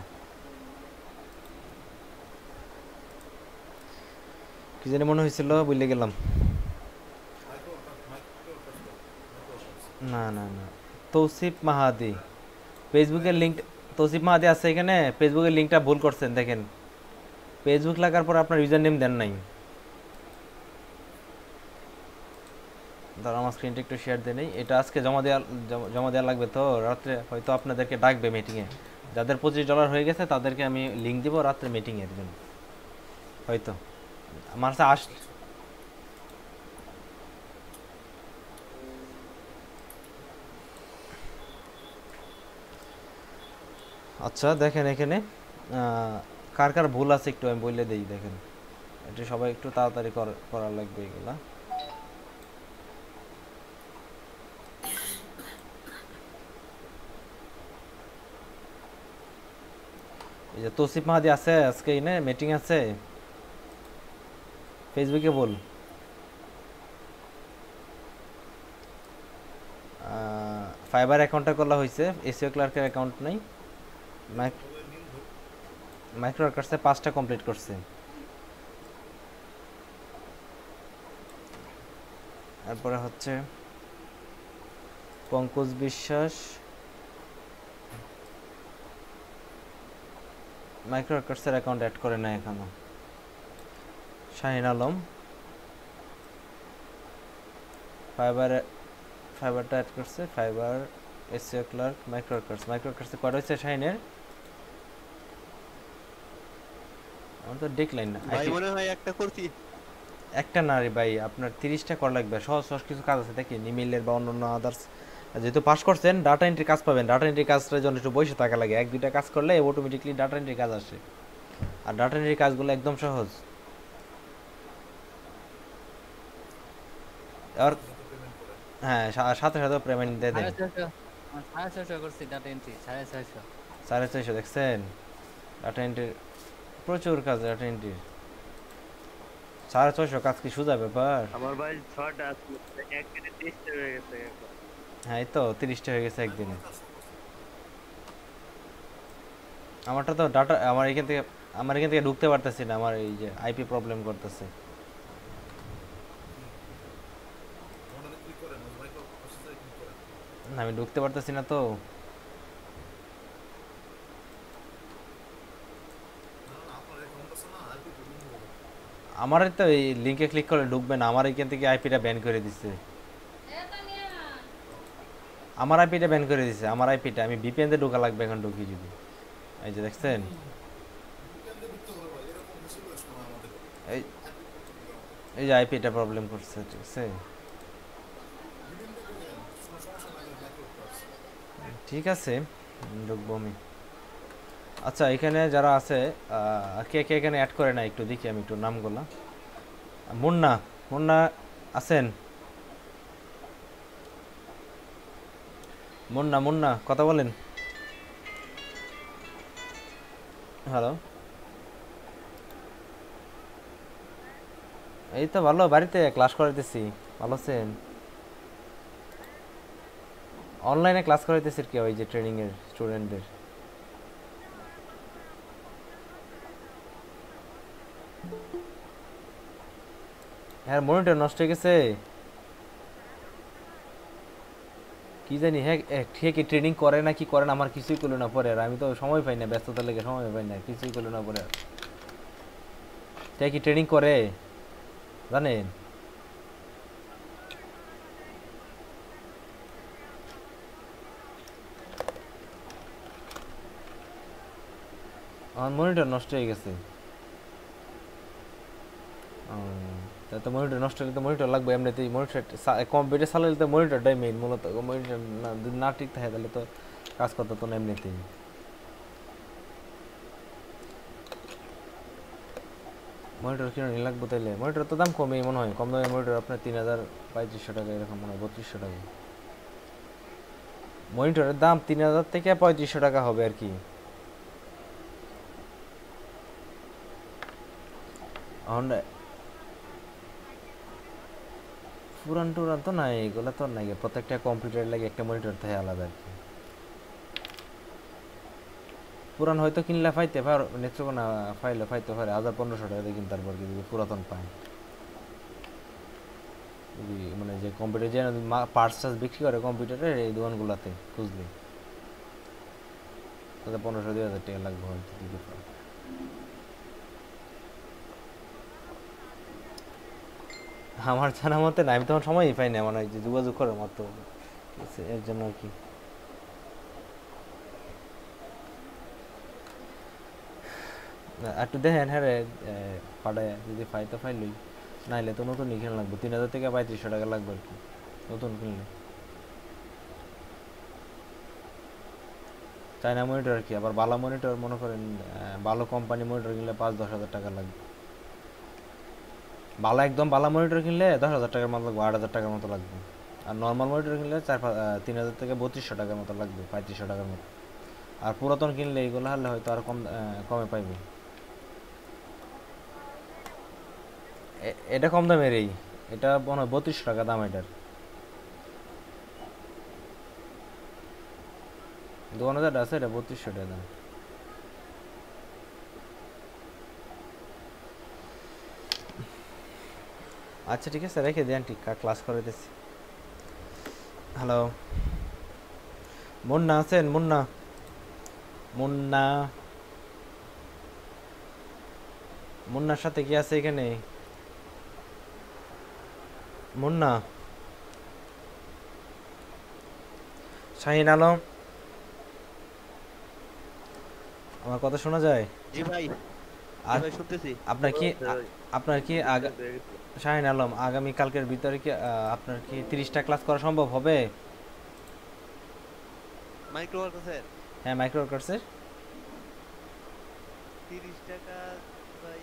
কি জানি মনে হয়েছিল বুঝলে গেলাম। না না না, তৌসিফ মাহাদি ফেসবুকের লিঙ্ক, তৌসিফ মাহাদি আছে এখানে, ফেসবুকের লিঙ্কটা ভুল করছেন দেখেন, ফেসবুক লাগার পর আপনার ইউজার নেম দেন নাই। ধর আমার স্ক্রিনটা একটু শেয়ার দিয়ে নেই, এটা আজকে জমা দেওয়া লাগবে, তো রাত্রে হয়তো আপনাদেরকে ডাকবে মিটিংয়ে, যাদের $25 হয়ে গেছে তাদেরকে আমি লিঙ্ক দিব রাত্রে মিটিংয়ের জন্য, হয়তো আমার কাছে আচ্ছা দেখেন এখানে কার কার ভুল আছে একটু আমি বলে দিই। দেখেন এটা সবাই একটু তাড়াতাড়ি করা লাগবে এগুলা। এই যে তৌসিফ মাহাদি আছে আজকে এনে মিটিং আছে, ফেসবুকে বল। ফাইবার অ্যাকাউন্টটা খোলা হয়েছে, এসিও ক্লার্কের অ্যাকাউন্ট নাই। মাইক্রো ওয়ার্কার্সে 5টা কমপ্লিট করছে। তারপরে হচ্ছে পঙ্কজ বিশ্বাস, মাইক্রো ওয়ার্কার্সের অ্যাকাউন্ট অ্যাড করে না এখনো। শাহিন আলম ফাইবারটা অ্যাড করছে, ফাইবার, এসিও ক্লার্ক, মাইক্রো ওয়ার্কার্সে কয়টা হচ্ছে শাহিনের? আমার তো দেখলেন না ভাই মনে হয় একটা করছি। একটা না রে ভাই, আপনার 30টা করা লাগবে, সহজ কিছু কাজ আছে দেখেন, ইমেইলের বা অন্যান্য আদার্স। যেহেতু পাস করছেন ডাটা এন্ট্রি কাজ পাবেন, ডাটা এন্ট্রি কাজটার জন্য একটু বসে থাকা লাগে, 1-2টা কাজ করলে অটোমেটিকলি ডাটা এন্ট্রি কাজ আসে, আর ডাটা এন্ট্রি কাজগুলো একদম সহজ। আর হ্যাঁ সাথে সাথে পেমেন্ট দিয়ে দেন। 650 করছি ডাটা এন্ট্রি 650। 650 দেখছেন? ডাটা এন্ট্রির প্রচুর কাজ, ডাটা এন্ট্রির 650 কাজ কি সোজা ব্যাপার? আমার ভাই 6টা আসলো, একদিনে 30টা হয়ে গেছে একবার। হ্যাঁ এই তো 30টা হয়ে গেছে একদিনে। আমারটা তো ডাটা আমার এখান থেকে ঢুকতে পারতেছি না, আমার এই যে আইপি প্রবলেম করতেছে। না আমি ঢুকতে পারতেছি না তো। আমার তো এই লিংকে ক্লিক করলে ঢুকবে না, আমার এখান থেকে আইপিটা ব্যান করে দিছে, আমার আইপিটা ব্যান করে দিছে, আমার আইপিটা আমি ভিপিএন দিয়ে ঢোকা লাগবে এখন ঢুকি যদি। এই যে দেখছেন এই যে আইপিটা প্রবলেম করছে, ঠিক আছে ঠিক আছে ঢুকবো আমি। আচ্ছা এখানে যারা আছে কে কে এখানে অ্যাড করে না একটু দেখি আমি একটু নামগুলো। মুন্না আছেন? মুন্না কথা বলেন। হ্যালো, এই তো ভালো, বাড়িতে ক্লাস করাইতেছি। ভালো আছেন? অনলাইনে ক্লাস করাইতেছি কি, ওই যে ট্রেনিং এর স্টুডেন্টদের। হ্যাঁ মনিটর নষ্ট হয়ে গেছে কি জানি। হ্যাঁ ঠিক ট্রেনিং করে না কি করে না আমার কিছুই করলো না পরে, আর আমি তো সময় পাই না, ব্যস্ততা লেগে সময় পাই না, কিছুই করলো না পরে। কি ট্রেনিং করে জানেন? আমার মনিটর নষ্ট হয়ে গেছে। তো মনিটর নষ্ট হলে তো মনিটর লাগবে এমনিতেই, মনিটর কম্পিউটার চালালে তো মনিটরটাই মেইন মূলত, মনিটর না ঠিক থাকে তাহলে তো কাজ করতে তো না এমনিতেই। মনিটর কিনে লাগবে তাইলে, মনিটর তো দাম কমই মনে হয়, কম দামে মনিটর আপনার 3000-3500 টাকা এরকম মনে হয়, 3200 টাকা মনিটরের দাম, 3000 থেকে 3500 টাকা হবে আর কি। পুরান টুরান তো নাই, এগুলো তো নাই, প্রত্যেকটা কম্পিউটার লাগে একটা মনিটর থাকে আলাদা আর কি। পুরান হয়তো কিনলে পাইতে পার, নেত্রকোনা পাইতে পারে 1500 টাকা দিয়ে কিনতে, তারপর যদি পুরাতন পায়। মানে যে কম্পিউটার যে পার্টস বিক্রি করে কম্পিউটারের এই দোকানগুলোতে খুঁজলে তাতে 1500-2000 টাকা লাগবে হয়তো দিতে পারে। আমার জানা মতে না, আমি তখন সময়ই পাই না, মানে যে যোগাযোগ করার মতো এর জন্য আর কি। একটু দেখেন হ্যাঁ রে পাঠায় যদি পাই তো ফাইলই, নাইলে তো নতুন কিনে লাগবে 3000 থেকে 3500 টাকা লাগবে আর কি নতুন কিনলে। চায়না মনিটর আর কি, আবার ভালো মনিটর মনে করেন ভালো কোম্পানি মনিটর কিনলে 5-10 হাজার টাকা লাগবে। ভালো একদম ভালো মনিটর কিনলে 10,000 টাকার মতো লাগবে, 8,000 টাকার মতো লাগবে। আর নর্মাল মনিটর কিনলে 3,000 থেকে 3200 টাকার মতো লাগবে, 3500 টাকার মতো। আর পুরাতন কিনলে এইগুলো হলে হয়তো আর কমে পাইবে। এটা কম দামের, এটা মনে হয় 3200 টাকা দাম এটার। দোকানে যেটা আছে এটা 3200 টাকা দাম। আচ্ছা ঠিক আছে রেখে দেন, ঠিক ক্লাস করে দিচ্ছি। হ্যালো মুন্না আছেন? মুন্না মুন্না মুন্নার সাথে কি আছে এখানে? মুন্না, শাহিন আলম, আমার কথা শোনা যায়? জি ভাই, আর ভাই শুনতেছি। আপনার কি শাহিন আলম আগামী কালকের ভিতরে কি আপনার কি 30টা ক্লাস করা সম্ভব হবে? মাইক্রো ওয়ার্কার্সের হ্যাঁ মাইক্রো ওয়ার্কার্সের 30 টাকা ভাই,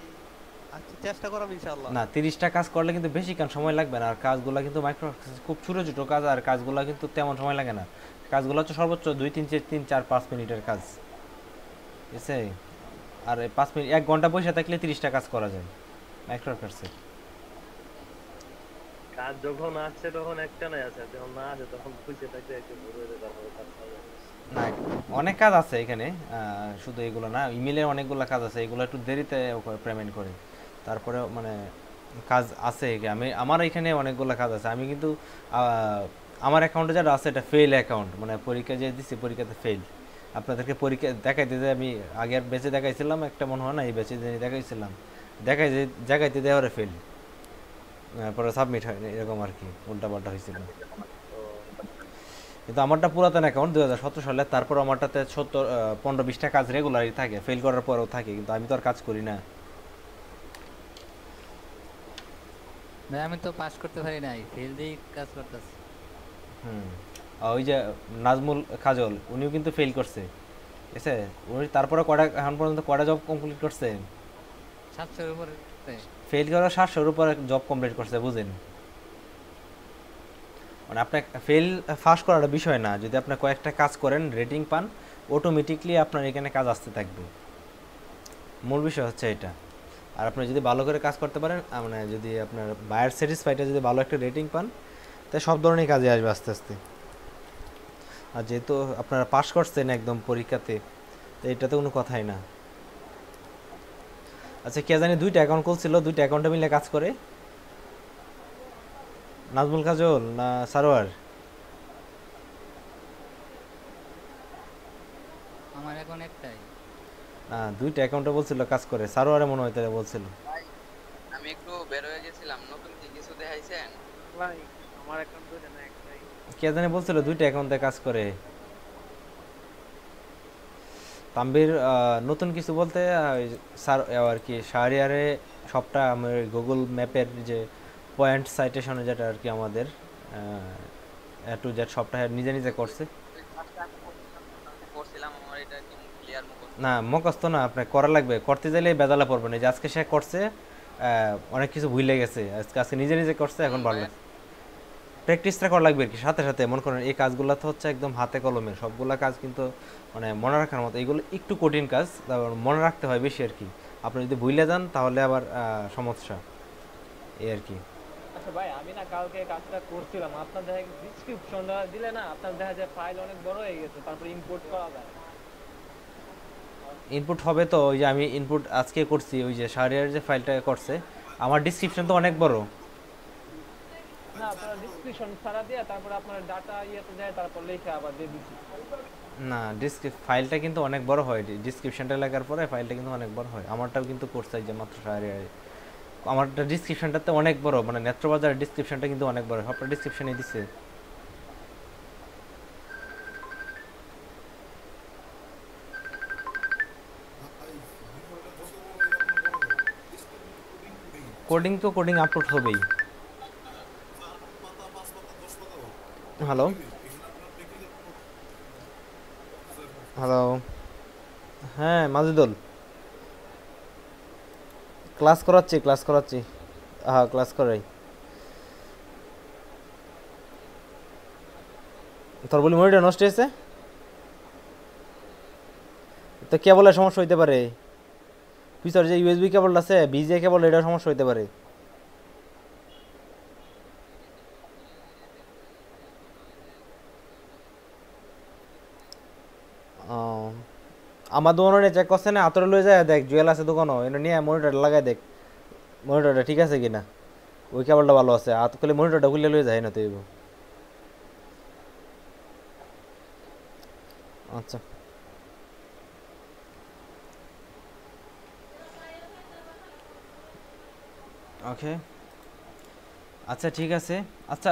আচ্ছা চেষ্টা করব ইনশাআল্লাহ। না 30টা কাজ করলে কিন্তু বেশি কাজ সময় লাগবে না, আর কাজগুলো কিন্তু মাইক্রো খুব ছোট ছোট কাজ, আর কাজগুলো কিন্তু তেমন সময় লাগে না। কাজগুলো হচ্ছে সর্বোচ্চ 2-3-4-5 মিনিটের কাজ, ঠিক আছে? আর 5 মিনিট 1 ঘন্টা বসে থাকলে 30টা কাজ করা যায় মাইক্রো ওয়ার্কার্সের। কাজ যখন আসছে তখন একটা নাই আছে, যখন না আসে তখন খুঁজে থাকতে একটু বড় হয়ে যাবে কাজ পাবে না অনেক কাজ আছে এখানে, শুধু এগুলো না, ইমেলের অনেকগুলো কাজ আছে, এগুলো একটু দেরিতে পেমেন্ট করে। তারপরে মানে কাজ আছে আমার এখানে অনেকগুলো কাজ আছে। আমি কিন্তু আমার অ্যাকাউন্টে যেটা আছে এটা ফেল অ্যাকাউন্ট, মানে পরীক্ষা যে দিচ্ছি পরীক্ষাতে ফেল। আপনাদেরকে পরীক্ষা দেখাইতে যে আমি আগের বেচে দেখাইছিলাম একটা, মনে হয় না এই বেচে দেখাইছিলাম, দেখাইতে দেওয়ারে ফেল, পরে সাবমিট হয়নি এরকম আর কি, উল্টাপাল্টা হয়েছিল। কিন্তু আমারটা পুরাতন অ্যাকাউন্ট 2017 সালে, তারপর আমারটাতে 15-20টা কাজ রেগুলারই থাকে, ফেল করার পরেও থাকে, কিন্তু আমি তো আর কাজ করি না। ভাই আমি তো পাস করতে পারি নাই, ফেল দিয়ে কাজ করতেছি। ওই যে নাজমুল কাজল উনিও কিন্তু ফেল করছে, ঠিক আছে? উনি তারপরে এখন পর্যন্ত কয়টা জব কমপ্লিট করছে? 700 এর উপরে। ফেল করা 700-এর উপরে জব কমপ্লিট করছে, বুঝেন? মানে আপনার ফেল ফাস্ট করাটা বিষয় না, যদি আপনি কয়েকটা কাজ করেন রেটিং পান, অটোমেটিকলি আপনার এখানে কাজ আসতে থাকবে, মূল বিষয় হচ্ছে এটা। আর আপনি যদি ভালো করে কাজ করতে পারেন, মানে যদি আপনার বায়ার স্যাটিসফাইডে যদি ভালো একটা রেটিং পান, তাই সব ধরনের কাজে আসবে আস্তে আস্তে। আর যেহেতু আপনারা পাস করছেন একদম পরীক্ষাতে, তো এটাতে কোনো কথাই না। আচ্ছা কে জানি 2টা অ্যাকাউন্ট খুলছিল, 2টা অ্যাকাউন্টে মিলে কাজ করে, নাজমুল কাজল না সারোয়ার? আমার এখন একটাই। না 2টা অ্যাকাউন্টে বলছিল কাজ করে, সারোয়ারে মনে হয় তারা বলছিল। আমি একটু বের হয়ে গেছিলাম, নতুন কি কিছু দেখাইছেন? ভাই আমার অ্যাকাউন্ট ধরে না একটাই। কে জানি বলছিল 2টা অ্যাকাউন্টে কাজ করে। তাম্বির নতুন কিছু বলতে স্যার আর কি শাহরিয়ারে সবটা আমার গুগল ম্যাপের যে পয়েন্ট সাইটেশনে যেটা আর কি আমাদের টু জেড সবটা নিজে নিজে করছে। করছিলাম, আমার এটা কি ক্লিয়ার মুখস্থ না মুখস্থ না, আপনার করা লাগবে, করতে চাইলে বেদালা পড়বে না। যে আজকে সে করছে অনেক কিছু ভুলে গেছে, আজকে নিজে নিজে করছে, এখন ভালো প্র্যাকটিসটা করা লাগবে আর কি সাথে সাথে। মনে করেন এই কাজগুলো তো হচ্ছে একদম হাতে কলমে, সবগুলা কাজ কিন্তু মানে মনে রাখার মতো, এগুলো একটু কঠিন কাজ, মনে রাখতে হয় বেশি আর কি। আপনি যদি ভুলে যান তাহলে আবার সমস্যা এই আর কি। আচ্ছা ভাই আমি না কালকে কাজটা করছিলাম, আপনার দেখা গেছে ডিসক্রিপশনটা দিলে না আপনার দেখা যায় ফাইল অনেক বড় হয়ে গেছে, তারপর ইম্পোর্ট করা যায়। ইনপুট হবে তো, ওই যে আমি ইনপুট আজকে করছি, ওই যে শাহরিয়ার যে ফাইলটা করছে, আমার ডিসক্রিপশন তো অনেক বড়। না আপনারা ডিসক্রিপশন ছাড়া দিয়ে তারপর আপনার ডাটা ইয়েতে যায় তারপর লিখে আবার দিয়ে দিচ্ছি। না ফাইলটা কিন্তু অনেক বড় হয়, ডিসক্রিপশনটা লেখার পরে ফাইলটা কিন্তু অনেক বড় হয়। আমারটাও কিন্তু করছে যে মাত্র আমারটা ডিসক্রিপশনটাতে অনেক বড়, মানে নেত্রবাজারের ডিসক্রিপশনটা কিন্তু অনেক বড়, সবটা ডিসক্রিপশনে দিছে। কোডিং তো কোডিং আপলোড হবেই। হ্যালো হ্যালো, হ্যাঁ মাজেদুল, ক্লাস করাচ্ছি। হ্যাঁ ক্লাস করাই। তোর বলি মনিটর নষ্ট হয়েছে তো কেবলের সমস্যা হইতে পারে, পিছর যে ইউএসবি কেবল আছে বিজিএ কেবল, এটা সমস্যা হইতে পারে। আমার দোকানে চেক করছে না, আতরে লয়ে যায় দেখ জুয়েল আছে দোকানও, এটা নিয়ে মনিটর লাগাই দেখ মনিটরটা ঠিক আছে কিনা, ওই কেবলটা ভালো আছে, হাত খুলে মনিটরটা খুলে লয়ে যায় না তো। আচ্ছা ওকে, আচ্ছা ঠিক আছে। আচ্ছা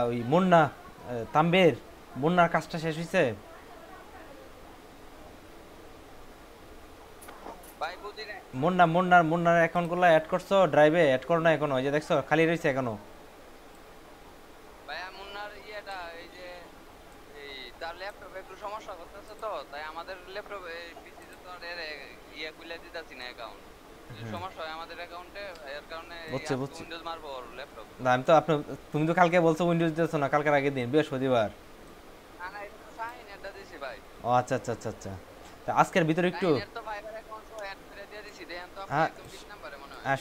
ওই মুন্না তাম্বের মুন্নার কাজটা শেষ হয়েছে? মুন্নার অ্যাকাউন্টগুলো অ্যাড করছো ড্রাইভে? অ্যাড করো না এখনো? ওই যে দেখছো খালি রয়েছে এখনো। ভাইয়া মুন্নার ইয়েটা এই যে এই তার ল্যাপটপে একটু সমস্যা করতেছে তো, তাই আমাদের ল্যাপটপে পিসিতে তো আর ইয়ে খুলে দিতেছি না অ্যাকাউন্ট। সমস্যা হয় আমাদের অ্যাকাউন্টে, এর কারণে উইন্ডোজ মারবো ওর ল্যাপটপ। না আমি তো তুমি তো কালকে বলছো উইন্ডোজ দিতেছো না, কালকের আগের দিন বৃহস্পতিবার। না না এটা তো সাইন এটা দিছি ভাই। ও আচ্ছা আচ্ছা আচ্ছা আচ্ছা, তা আজকের ভিতরে একটু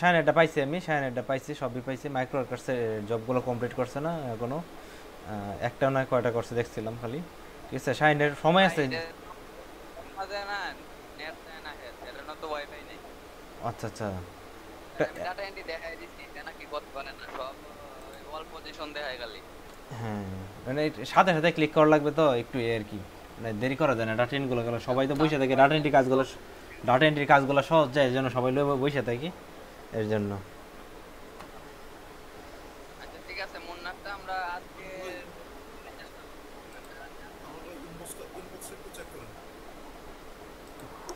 শাইনেরটা পাইছি আমি, শাইনেরটা পাইছি, সবই পাইছি। মাইক্রো ওয়ার্কার্সের জবগুলো কমপ্লিট করছে না এখনো, একটাও না কয়টা করছে দেখছিলাম খালি। ঠিক আছে শাইনের সময় আছে। আচ্ছা আচ্ছা, হ্যাঁ মানে সাথে সাথে ক্লিক করা লাগবে তো একটু আর কি, মানে দেরি করা যায় না। ডাটা এন্ট্রিগুলো গেল সবাই তো বসে থাকে, ডাটা এন্ট্রি কাজগুলো সহজ যায়, এর জন্য সবাই বসে থাকি এর জন্য। আচ্ছা ঠিক আছে, মুন্নারটা আমরা আজকে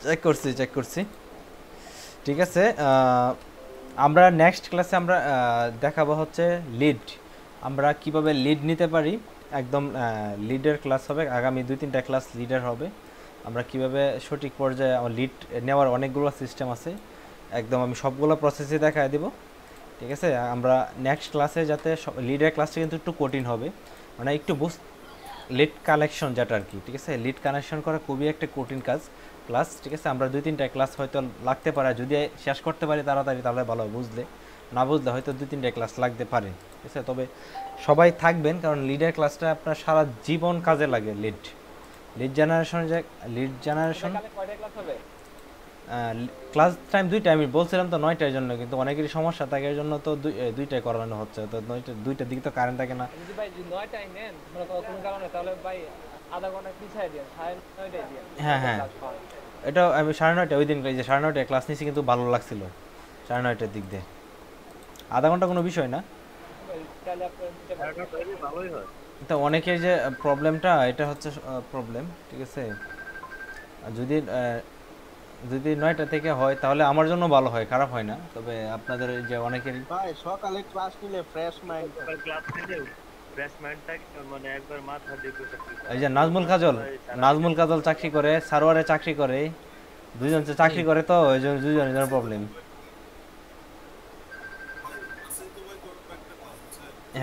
চেক করছি ঠিক আছে। আমরা নেক্সট ক্লাসে আমরা দেখাবো হচ্ছে লিড, আমরা কিভাবে লিড নিতে পারি। একদম লিডের ক্লাস হবে, আগামী 2-3টা ক্লাস লিডের হবে। আমরা কিভাবে সঠিক পর্যায়ে আমার লিড নেওয়ার অনেকগুলো সিস্টেম আছে, একদম আমি সবগুলো প্রসেসই দেখায় দেব। ঠিক আছে, আমরা নেক্সট ক্লাসে যাতে লিডের ক্লাসটা কিন্তু একটু কঠিন হবে, মানে একটু লিড কালেকশন যেটা আর কি। ঠিক আছে, লিড কানেকশন করা খুবই একটা কঠিন ক্লাস। ঠিক আছে, আমরা 2-3টা ক্লাস হয়তো লাগতে পারে, যদি শেষ করতে পারি তাড়াতাড়ি তাহলে ভালো, বুঝলে না বুঝলে হয়তো 2-3টা ক্লাস লাগতে পারে। ঠিক আছে, তবে সবাই থাকবেন, কারণ লিডের ক্লাসটা আপনার সারা জীবন কাজে লাগে। লিড জেনারেশন ক্লাস টাইম 2টা, আমি বলছিলাম তো 9টার জন্য, কিন্তু অনেকেরই সমস্যা থাকে এর জন্য তো 2টায় করানো হচ্ছে। তো 2টার দিকে তো কারেন্ট থাকে না। যদি ভাই 9টায় নেন কোনো কারণে, তাহলে ভাই আধা ঘন্টা পিছায় দিন, 9:30টায় দিন। হ্যাঁ এটা আমি 9:30 ওই দিন যে 9:30 ক্লাস নিয়েছি, কিন্তু ভালো লাগছিল 9:30টার দিক দিয়ে, আধা ঘন্টা কোনো বিষয় না। তো অনেকের যে প্রবলেমটা এটা হচ্ছে প্রবলেম। ঠিক আছে, যদি 9টা থেকে হয় তাহলে আমার জন্য ভালো হয়, খারাপ হয় না। তবে আপনাদের যে অনেকের ভাই সকালে ক্লাস নিলে ফ্রেশ মাইন্ড, ক্লাস নিলে ফ্রেশ মাইন্ডটা মানে একবার মাথা দিয়ে বসে থাকে। এই যে নাজমুল কাজল চাকরি করে, সারোয়ারে চাকরি করে, দুজন চাকরি করে, তো ওই জন্য দুজনের প্রবলেম।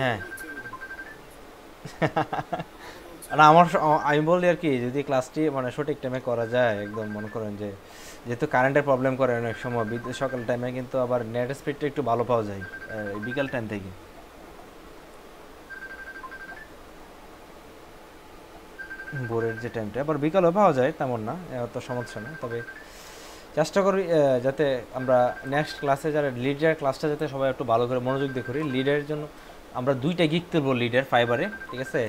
হ্যাঁ না আমি বলি আর কি, যদি ক্লাসটি মানে সঠিক টাইমে করা যায়, একদম মনে করেন যে যেহেতু কারেন্টের প্রবলেম করে অনেক সময়, সকাল টাইমে কিন্তু আবার নেট স্পিডটা একটু ভালো পাওয়া যায় বিকাল টাইম থেকে। ভোরের যে টাইমটা আবার বিকালেও পাওয়া যায় তেমন না, এত সমস্যা না। তবে চেষ্টা করি যাতে আমরা নেক্সট ক্লাসে যারা লিডের ক্লাসটা যাতে সবাই একটু ভালো করে মনোযোগ দিয়ে করি। লিডের জন্য আমরা 2টা গিগ তুলবো লিডের ফাইবারে, ঠিক আছে?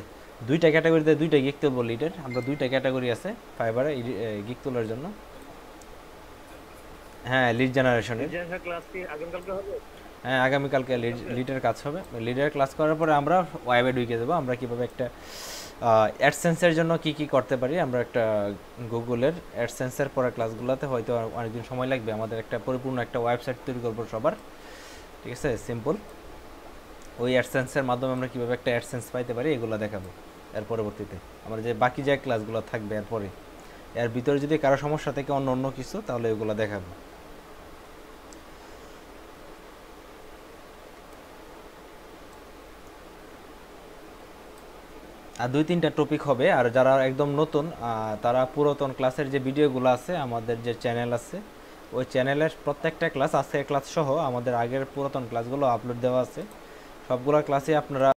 2টা ক্যাটাগরিতে 2টা গিগ তুলবো লিডের। আমরা 2টা ক্যাটাগরি আছে ফাইবারে গিগ তোলার জন্য। হ্যাঁ, লিড জেনারেশনের। ক্লাস কি আগামীকালকে হবে? হ্যাঁ, আগামীকালকে লিডের কাজ হবে। লিডের ক্লাস করার পরে আমরা ওয়েবে ঢুকে দেবো। আমরা কীভাবে একটা অ্যাডসেন্সের জন্য কি কি করতে পারি, আমরা একটা গুগলের অ্যাডসেন্সের পরে ক্লাসগুলোতে হয়তো অনেকদিন সময় লাগবে, আমাদের একটা পরিপূর্ণ একটা ওয়েবসাইট তৈরি করবো সবার, ঠিক আছে? সিম্পল। ওই অ্যাডসেন্সের মাধ্যমে আমরা কীভাবে একটা অ্যাডসেন্স পাইতে পারি এগুলো দেখাবো এর পরবর্তীতে। আমরা যে বাকি যে ক্লাসগুলো থাকবে এরপরে, এর ভিতরে যদি কারো সমস্যা থেকে অন্য কিছু, তাহলে এগুলো দেখাবো। আর 2-3টা টপিক হবে। আর যারা একদম নতুন তারা পুরাতন ক্লাসের যে ভিডিওগুলো আছে, আমাদের যে চ্যানেল আছে ওই চ্যানেলের প্রত্যেকটা ক্লাস, আজকের ক্লাস সহ আমাদের আগের পুরাতন ক্লাসগুলো আপলোড দেওয়া আছে। সবগুলো ক্লাসে আপনারা